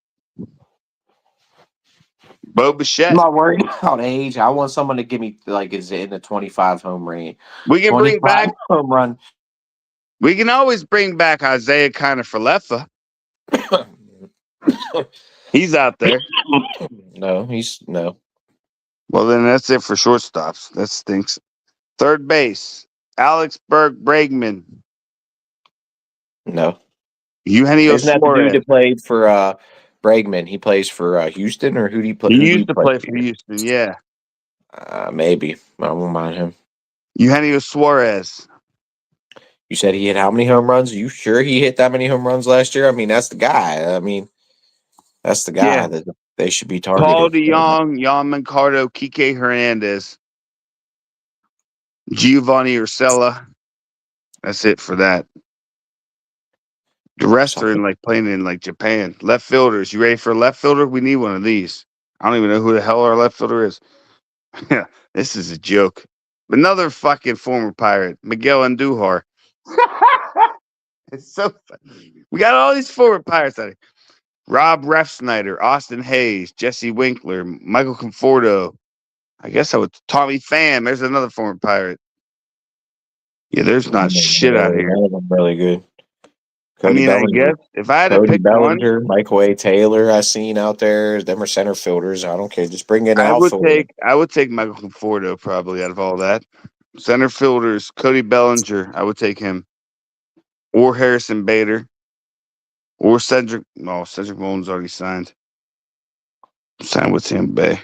Bo Bichette. I'm not worried about age. I want someone to give me like is in the 25 home range. We can bring 25 back. home run. We can always bring back Isaiah Kiner-Falefa. He's out there. No, he's no. Well, then that's it for shortstops. That stinks. Third base, Alex Bregman. No. Eugenio Isn't that the dude Suarez. that played for Bregman? He plays for Houston, or who do he play? He used to play for Houston, yeah. Maybe. I won't mind him. Eugenio Suarez. You said he hit how many home runs? Are you sure he hit that many home runs last year? I mean, that's the guy. That's the guy that they should be targeting. Paul DeYoung, Jan Mancardo, Kike Hernandez, Giovanni Urshela. That's it for that. The rest are playing in Japan. Left fielders. You ready for a left fielder? We need one of these. I don't even know who the hell our left fielder is. Yeah, this is a joke. Another fucking former Pirate, Miguel Andujar. It's so funny. We got all these former Pirates out here. Rob Refsnyder, Austin Hayes, Jesse Winkler, Michael Conforto. I guess I would Tommy Pham. There's another former Pirate. Yeah, there's not shit out here. None of them really good. Cody Bellinger. I guess if I had to pick Bellinger, one, Michael A. Taylor, I seen out there. Them are center fielders. I don't care. Just bring in outfield. I would take Michael Conforto probably out of all that. Center fielders, Cody Bellinger. I would take him, or Harrison Bader, or Cedric. No, Cedric Mullins already signed. Signed with Tampa Bay.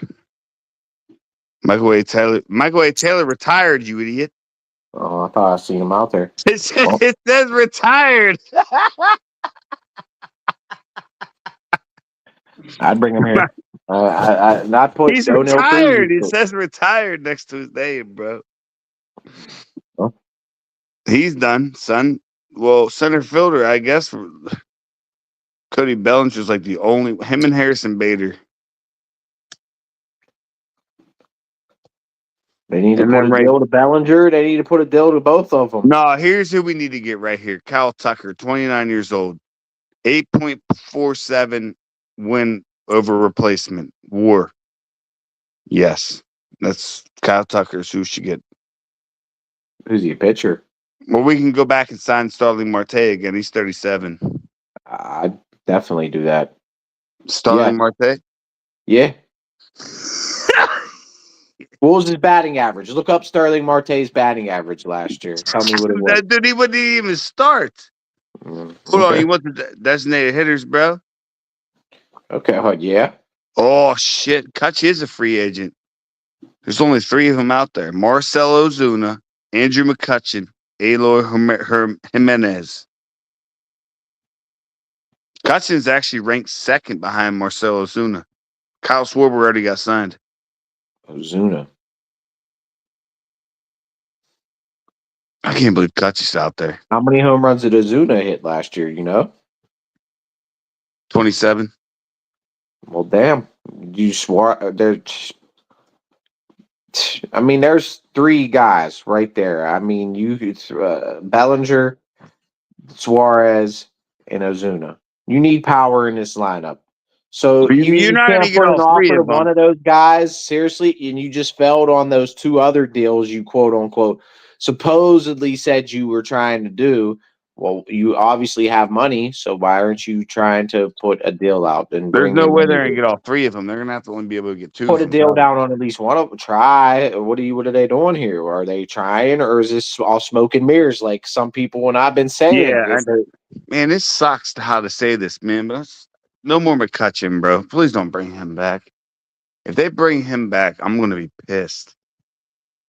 Michael A. Taylor. Michael A. Taylor retired. You idiot. Oh, I thought I seen him out there. It says retired. I'd bring him here. I not put. He's retired. It says retired next to his name, bro. Huh? He's done, son. Well, center fielder, I guess. Cody Bellinger's like the only. Him and Harrison Bader. They need to put a deal to Bellinger. They need to put a deal to both of them. No, here's who we need to get right here. Kyle Tucker, 29 years old. 8.47 win over replacement. WAR. Yes. That's Kyle Tucker's who should get. Who's he, a pitcher? Well, we can go back and sign Starling Marte again. He's 37. I'd definitely do that. Starling Marte? Yeah. What was his batting average? Look up Starling Marte's batting average last year. Tell me what it was. That dude, he wouldn't even start. Hold on, you want the designated hitters, bro? Okay, yeah. Oh, shit. Kutch is a free agent. There's only 3 of them out there. Marcell Ozuna, Andrew McCutchen, Eloy Jimenez. Cutchin's actually ranked second behind Marcell Ozuna. Kyle Schwarber already got signed. Ozuna. I can't believe Cutchin's out there. How many home runs did Ozuna hit last year, you know? 27. Well, damn. You swore I mean, there's three guys right there. I mean, it's Bellinger, Suarez, and Ozuna. You need power in this lineup. So You're you not going to can't get put all an three offer to of one them. of those guys, seriously, and you just failed on those two other deals you quote unquote supposedly said you were trying to do. Well, you obviously have money, so why aren't you trying to put a deal out and There's bring no in way they're the going to get all three of them. They're going to have to only be able to get two of put a them. deal down on at least one of them. Try. What are they doing here? Are they trying, or is this all smoke and mirrors like some people and I've been saying? Yeah, man, this sucks to how to say this, man, but no more McCutcheon, bro. Please don't bring him back. If they bring him back, I'm going to be pissed.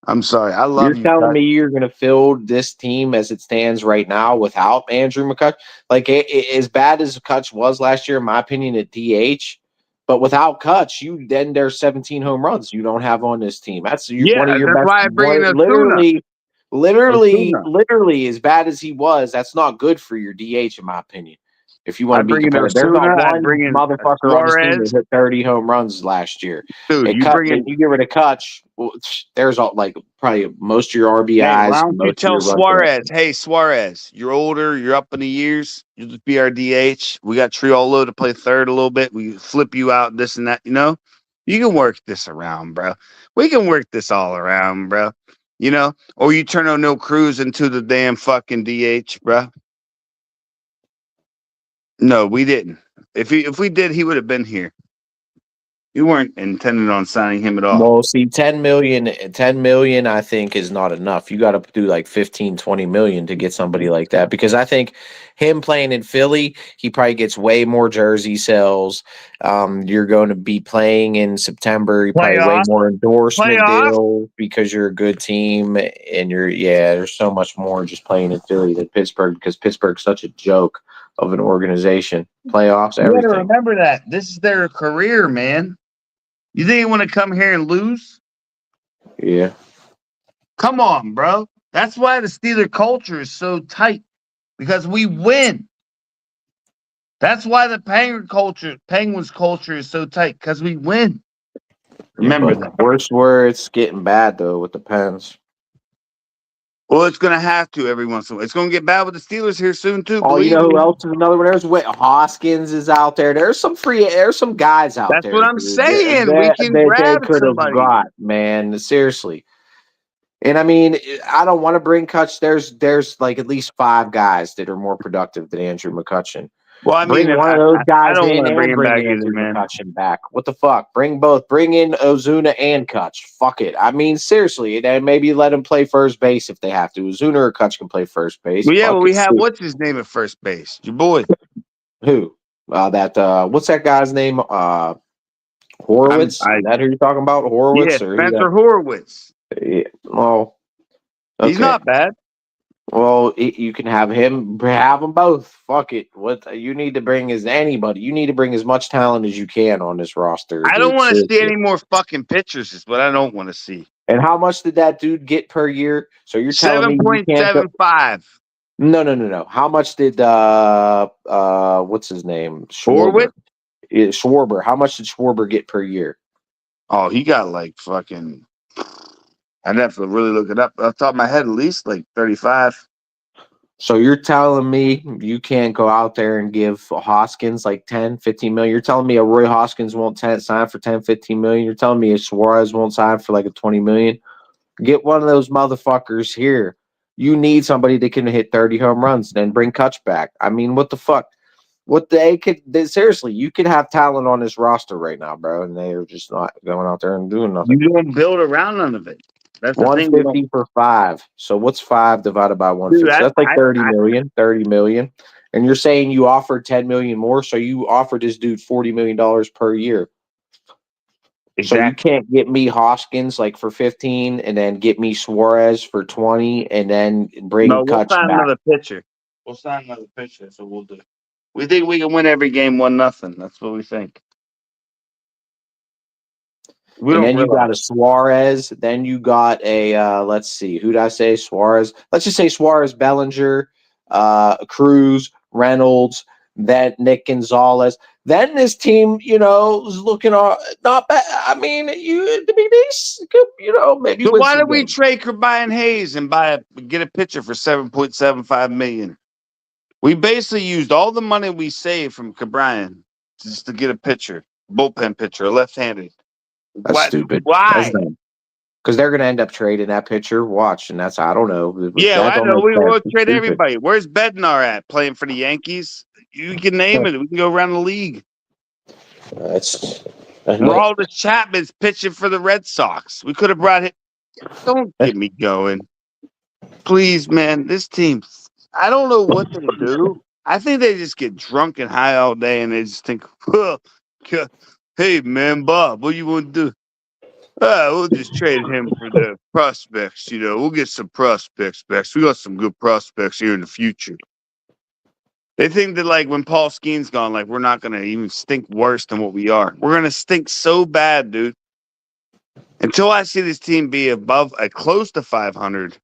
I'm sorry. I love You're you, telling Cut. me you're going to fill this team as it stands right now without Andrew McCutcheon? Like as bad as Kutch was last year, in my opinion, at DH. But without Kutch, there's 17 home runs you don't have on this team. That's Yeah, one of your that's best. why I bring in Osuna. Literally, as bad as he was, that's not good for your DH, in my opinion. If you want I to be bring in competitive, there's not Osuna. I one bring in motherfucker on this team that Suarez. hit 30 home runs last year. Dude, you bring in. You get rid of Kutch, well, there's all like probably most of your Hey, why RBIs, don't you most of tell your run Suarez? production. Hey, Suarez, you're older. You're up in the years. You'll just be our DH. We got Triolo to play third a little bit. We flip you out, this and that. You can work this around, bro. We can work this all around, bro. Or you turn O'Neal Cruz into the damn fucking DH, bro. No, we didn't. If we did, he would have been here. You weren't intending on signing him at all. Well, see, 10 million, I think is not enough. You got to do like 15, 20 million to get somebody like that. Because I think him playing in Philly, he probably gets way more jersey sales. You're going to be playing in September. You probably way Playoff, more endorsement playoff. deals because you're a good team. And there's so much more just playing in Philly than Pittsburgh because Pittsburgh's such a joke of an organization. Playoffs, You got to everything. remember that this is their career, man. You think you want to come here and lose? Yeah. Come on, bro. That's why the Steeler culture is so tight because we win. That's why the Penguins culture is so tight because we win. Remember But that. worse where it's getting bad though with the Pens. Well, it's gonna have to every once in a while. It's gonna get bad with the Steelers here soon too. Oh, you Believe know who me. else is another one? There's Hoskins is out there. There's some guys out That's what there, I'm dude, saying. We can that they grab could have somebody. got, man. Seriously. And I mean, I don't want to bring Kutch. There's like at least five guys that are more productive than Andrew McCutcheon. Well, I mean, Bring one I, of those I guys don't in want to bring and him bring back either, Andrew man. McCutcheon back. What the fuck? Bring both. Bring in Ozuna and Kutch. Fuck it. I mean, seriously. And maybe let him play first base if they have to. Ozuna or Kutch can play first base. Well, yeah, but Fuck we it. have what's his name at first base? Your boy. Who? What's that guy's name? I'm Horowitz? I Is that who you're talking about? Yeah, Horowitz or who Spencer that? Horowitz. Yeah, well, He's okay. not bad. Well, you can have them both. Fuck it. What you need to bring is anybody. You need to bring as much talent as you can on this roster, I don't dude. want to see Seriously. any more fucking pictures. Is what I don't want to see. And how much did that dude get per year? So you're telling Seven me you point can't go? seven five. No. How much did what's his name? Schwarber. Horowitz. Schwarber. How much did Schwarber get per year? Oh, he got like fucking. I'd have to really look it up. Off the top of my head, at least like 35. So you're telling me you can't go out there and give Hoskins like 10, 15 million? You're telling me a Roy Hoskins won't sign for 10, 15 million? You're telling me a Suarez won't sign for like a 20 million? Get one of those motherfuckers here. You need somebody that can hit 30 home runs, then bring Kutch back. I mean, what the fuck? Seriously, you could have talent on this roster right now, bro, and they are just not going out there and doing nothing. You don't build around none of it. That's the thing. 150 for five. So what's five divided by 150? Dude, So that's like 30 I million, 30 million. And you're saying you offered 10 million more, so you offered this dude $40 million per year. So you exactly. can't get me Hoskins like for 15 and then get me Suarez for 20 and then bring No, we'll Kutch sign back. another pitcher. We'll sign another pitcher. That's what we'll do. We think we can win every game 1-0. That's what we think. We And don't then you realize. got a Suarez. Then you got a let's see, who did I say? Suarez. Let's just say Suarez, Bellinger, Cruz, Reynolds, then Nick Gonzalez. Then this team, is looking not bad. I mean, to be nice, maybe So win why some don't we games. trade Brian Hayes and get a pitcher for $7.75 million? We basically used all the money we saved from Cabrian just to get a pitcher, bullpen pitcher, left-handed. That's What? stupid. That's Why? dumb. Because they're going to end up trading that pitcher. Watch, and I don't know. Yeah, That I don't know. make We sense. will It's trade stupid. everybody. Where's Bednar at playing for the Yankees? You can name it. We can go around the league. That's Aroldis Chapman's pitching for the Red Sox. We could have brought him. Don't get me going. Please, man. This team, I don't know what they do. I think they just get drunk and high all day and they just think, hey, man, Bob, what do you want to do? We'll just trade him for the prospects. We'll get some prospects back. We got some good prospects here in the future. They think that, like, when Paul Skeen's gone, like, we're not going to even stink worse than what we are. We're going to stink so bad, dude. Until I see this team be close to 500,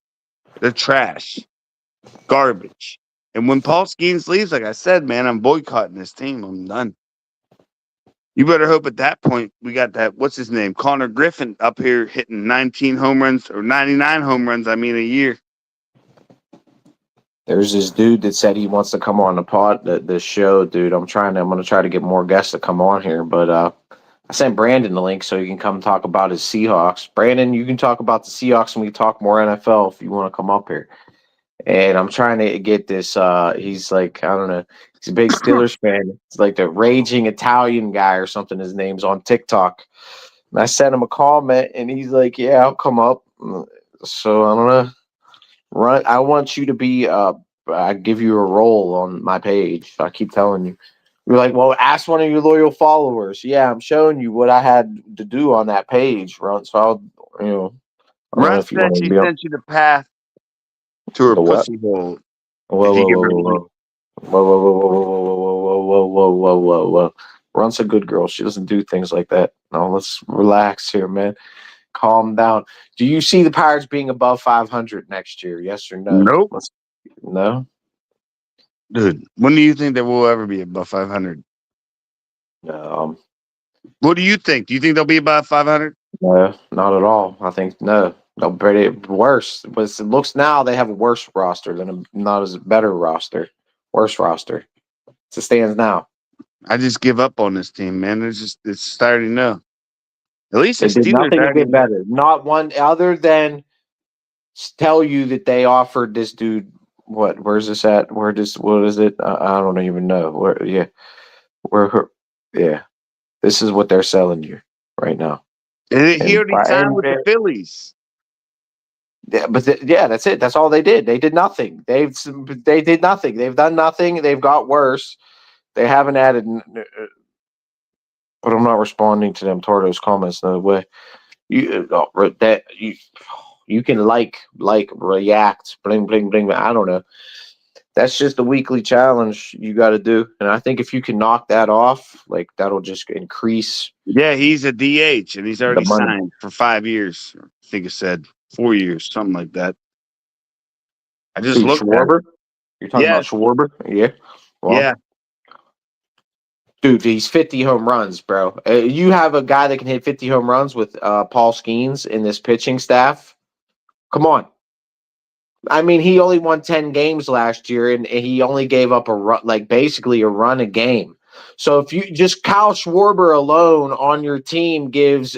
they're trash. Garbage. And when Paul Skeens leaves, like I said, man, I'm boycotting this team. I'm done. You better hope at that point we got that, what's his name? Connor Griffin up here hitting 19 home runs or 99 home runs, a year. There's this dude that said he wants to come on the show, dude. I'm going to try to get more guests to come on here, but I sent Brandon the link so he can come talk about his Seahawks. Brandon, you can talk about the Seahawks and we talk more NFL if you want to come up here. And I'm trying to get this. He's like, I don't know. He's a big Steelers fan. It's like the raging Italian guy or something. His name's on TikTok. And I sent him a comment and he's like, yeah, I'll come up. So I don't know. I want you to be, I give you a role on my page. I keep telling you. You're like, well, ask one of your loyal followers. Yeah, I'm showing you what I had to do on that page, Ron. So I don't know Russ if you said want to she be on sent you the path to her the what? pussy hole. Whoa, If you whoa, give whoa, her whoa, money. whoa. Whoa, whoa, whoa, whoa, whoa, whoa, whoa, whoa, whoa, whoa, whoa. Ron's a good girl. She doesn't do things like that. No, let's relax here, man. Calm down. Do you see the Pirates being above 500 next year? Yes or no? Nope. No? Dude, when do you think they will ever be above 500? No, What do you think? Do you think they'll be above 500? no, not at all. I think no. They'll beat it worse. But it looks now they have a worse roster than not as better roster. Worse roster. As it stands now. I just give up on this team, man. It's I already know. At least the They did Steelers nothing to already get better. Not one other than tell you that they offered this dude what? Where's this at? What is it? I don't even know. Yeah. This is what they're selling you right now. And he And, already signed with the Phillies. yeah, but that's it. That's all they did. They did nothing. They did nothing. They've done nothing. They've got worse. They haven't added. But I'm not responding to them Torto's comments no way. You can react, bling bling bling. I don't know. That's just a weekly challenge you got to do, and I think if you can knock that off, like that'll just increase Yeah, he's a DH, and he's the already money. signed for 5 years. I think it said 4 years, something like that. I just Who, looked at it. Schwarber? You're talking Yeah, about Schwarber? Yeah. Well, yeah. dude, he's 50 home runs, bro. You have a guy that can hit 50 home runs with Paul Skeens in this pitching staff. Come on. I mean, he only won 10 games last year, and he only gave up a run, like basically a run a game. So if you just Kyle Schwarber alone on your team gives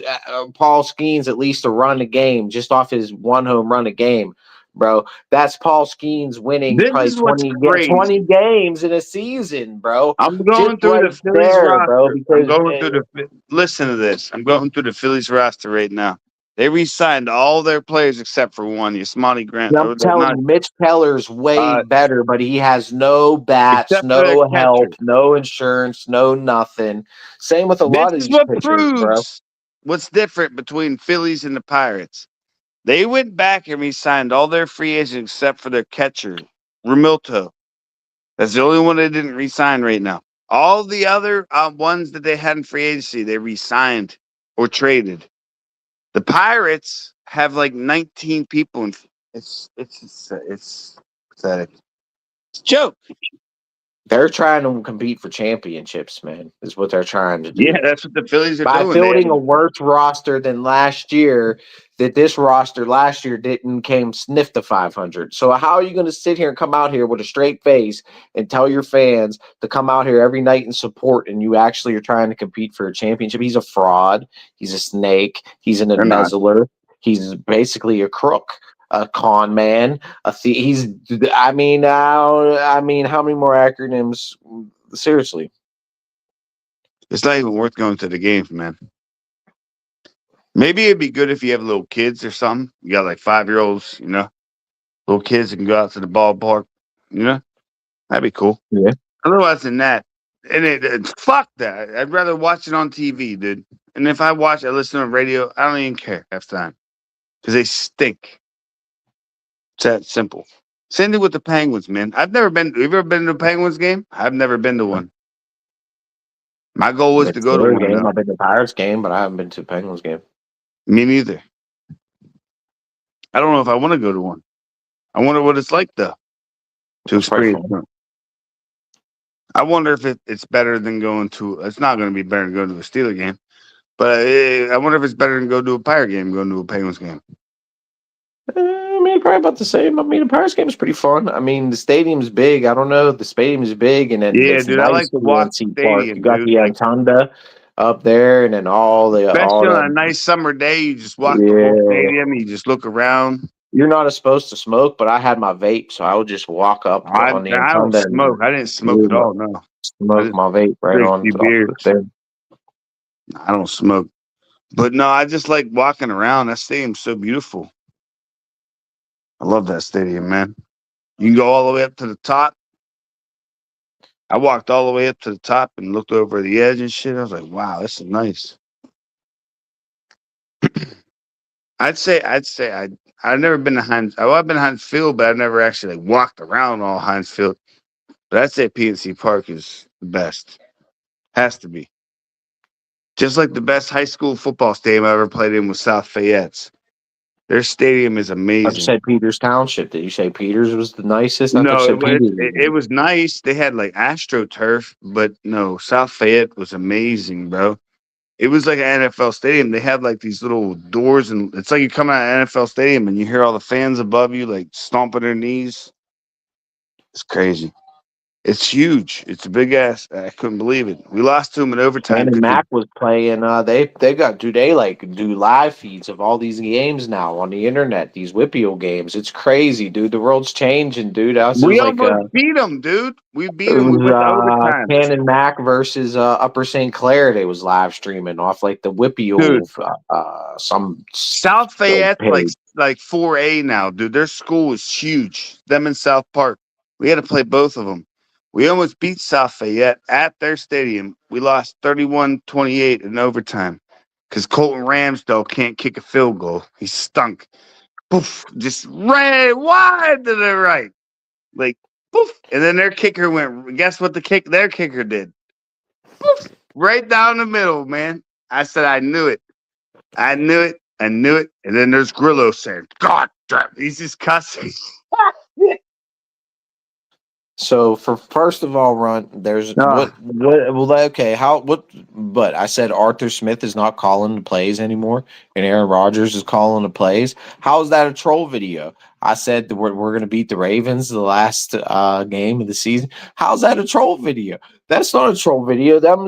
Paul Skeens at least a run a game just off his one home run a game, bro. That's Paul Skeens winning This probably is what's 20 crazy. games in a season, bro. I'm Just going through right the Phillies there, bro. roster. I'm Because going through listen to this. I'm going through the Phillies roster right now. They re-signed all their players except for one, Yasmani Grant. I'm telling you, Mitch Keller's way Uh, better, but he has no bats, except for their no catcher. help, no insurance, no nothing. Same with a This lot of is these what pitchers, bro. proves what's different between Phillies and the Pirates. They went back and re-signed all their free agents except for their catcher, Remilto. That's the only one they didn't re-sign right now. All the other ones that they had in free agency, they re-signed or traded. The Pirates have like 19 people, and it's pathetic. It's a joke. They're trying to compete for championships, man. Is what they're trying to Yeah, do. that's what the Phillies are By doing. They fielding a have, worse roster than last year, that this roster last year didn't came sniff to 500. So how are you going to sit here and come out here with a straight face and tell your fans to come out here every night and support, and you actually are trying to compete for a championship? He's a fraud. He's a snake. He's an they're not. embezzler. He's basically a crook, a con man. He's. I mean, how many more acronyms? Seriously. It's not even worth going to the games, man. Maybe it'd be good if you have little kids or something. You got like 5-year-olds, little kids that can go out to the ballpark. That'd be cool. Yeah. Otherwise than that, and fuck that. I'd rather watch it on TV, dude. And if I watch, I listen on radio. I don't even care half the time because they stink. It's that simple. Same thing with the Penguins, man. I've never been. Have you ever been to a Penguins game? I've never been to one. My goal I've was been to to go to their one, game. though. I've been to Pirates game, but I haven't been to Penguins game. Me neither. I don't know if I want to go to one. I wonder what it's like, though, to That's probably experience fun. one. I wonder if it's better than going to. It's not going to be better than going to a Steeler game, but I wonder if it's better than go to a Pirate game, going to a Penguins game. I mean, probably about the same. I mean, the Pirates game is pretty fun. I mean, the stadium's big. I don't know. The stadium is big, and then Yeah, it's dude, I nice like to in the walk the NC Park. You stadium, got dude. the Like, Antunda up there, and then all especially on the a nice summer day, you just walk the whole yeah. stadium. You just look around. You're not supposed to smoke, but I had my vape, so I would just walk up on the I don't Antunda and smoke. I didn't smoke at all. No, I smoke just my vape right drink a on few up beers. there. I don't smoke, but no, I just like walking around. That stadium's so beautiful. I love that stadium, man. You can go all the way up to the top. I walked all the way up to the top and looked over the edge and shit. I was like, wow, this is nice. I've never been to Heinz. I've been to Heinz Field, but I've never actually like walked around all Heinz Field. But I'd say PNC Park is the best. Has to be. Just like the best high school football stadium I ever played in was South Fayette's. Their stadium is I just amazing. said Peters Township. Did you say Peters was the nicest? I thought you No, said Peters. it was nice. They had like AstroTurf, but no, South Fayette was amazing, bro. It was like an NFL stadium. They had like these little doors, and it's like you come out of an NFL stadium and you hear all the fans above you like stomping their knees. It's crazy. It's huge. It's a big ass. I couldn't believe it. We lost to them in overtime. And Mac was playing. They got they like do live feeds of all these games now on the internet. These Whippeal games. It's crazy, dude. The world's changing, dude. Us We is like almost beat them, dude. We beat it them. We was went to overtime, Cannon Mac versus Upper St. Clair. They was live streaming off like the dude. Whippeal some South Fayette's page. like 4A now, dude. Their school is huge. Them in South Park. We had to play both of them. We almost beat South Fayette at their stadium. We lost 31-28 in overtime because Colton Ramsdale can't kick a field goal. He stunk. Poof, just ran wide to the right. Like, poof. And then their kicker went, guess what their kicker did? Poof, right down the middle, man. I said, I knew it. I knew it. I knew it. And then there's Grillo saying, God damn, he's just cussing. So for first of all, Runt, there's Ah, what well okay, how what but I said Arthur Smith is not calling the plays anymore and Aaron Rodgers is calling the plays. How is that a troll video? I said that we're gonna beat the Ravens the last game of the season. How's that a troll video? That's not a troll video. Them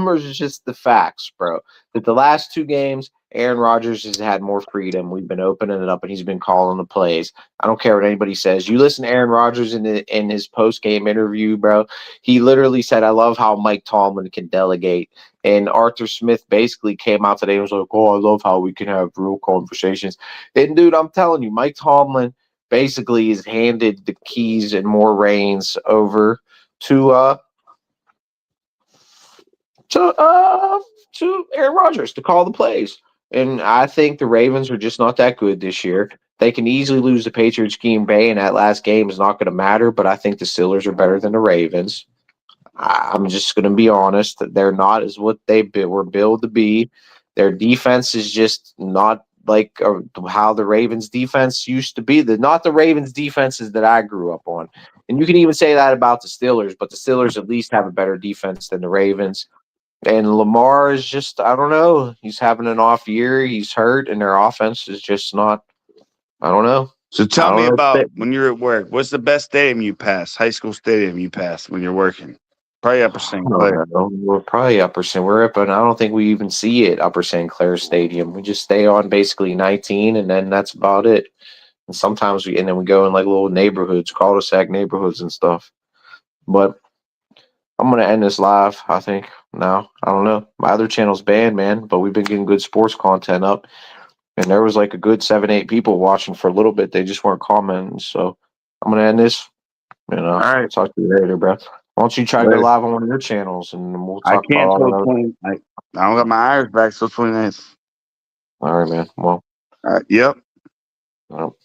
are just the facts, bro. That the last two games Aaron Rodgers has had more freedom. We've been opening it up and he's been calling the plays. I don't care what anybody says. You listen to Aaron Rodgers in his post game interview, bro. He literally said, "I love how Mike Tomlin can delegate." And Arthur Smith basically came out today and was like, "Oh, I love how we can have real conversations." And dude, I'm telling you, Mike Tomlin basically has handed the keys and more reins over to to uh to Aaron Rodgers to call the plays. And I think the Ravens are just not that good this year. They can easily lose the Patriots Green Bay, and that last game is not going to matter. But I think the Steelers are better than the Ravens. I'm just going to be honest. They're not as what were billed to be. Their defense is just not like how the Ravens defense used to be. Not the Ravens defenses that I grew up on. And you can even say that about the Steelers, but the Steelers at least have a better defense than the Ravens. And Lamar is just, I don't know. He's having an off year. He's hurt, and their offense is just not, I don't know. So tell I me don't know. about when you're at work. What's the best stadium you pass? High school stadium you pass when you're working? Probably Upper St. Clair. We're probably Upper St. We're up, and I don't think we even see it Upper St. Clair Stadium. We just stay on basically 19, and then that's about it. And sometimes and then we go in like little neighborhoods, cul-de-sac neighborhoods and stuff. But I'm gonna end this live, I think. Now, I don't know. My other channel's banned, man, but we've been getting good sports content up. And there was like a good 7, 8 people watching for a little bit. They just weren't commenting. So I'm gonna end this. All right. Talk to you later, bro. Why don't you try to go live on one of your channels and we'll I talk about can't all till that. 20. I don't got my Irish back till 29th. All right, man. Well, Yep. well.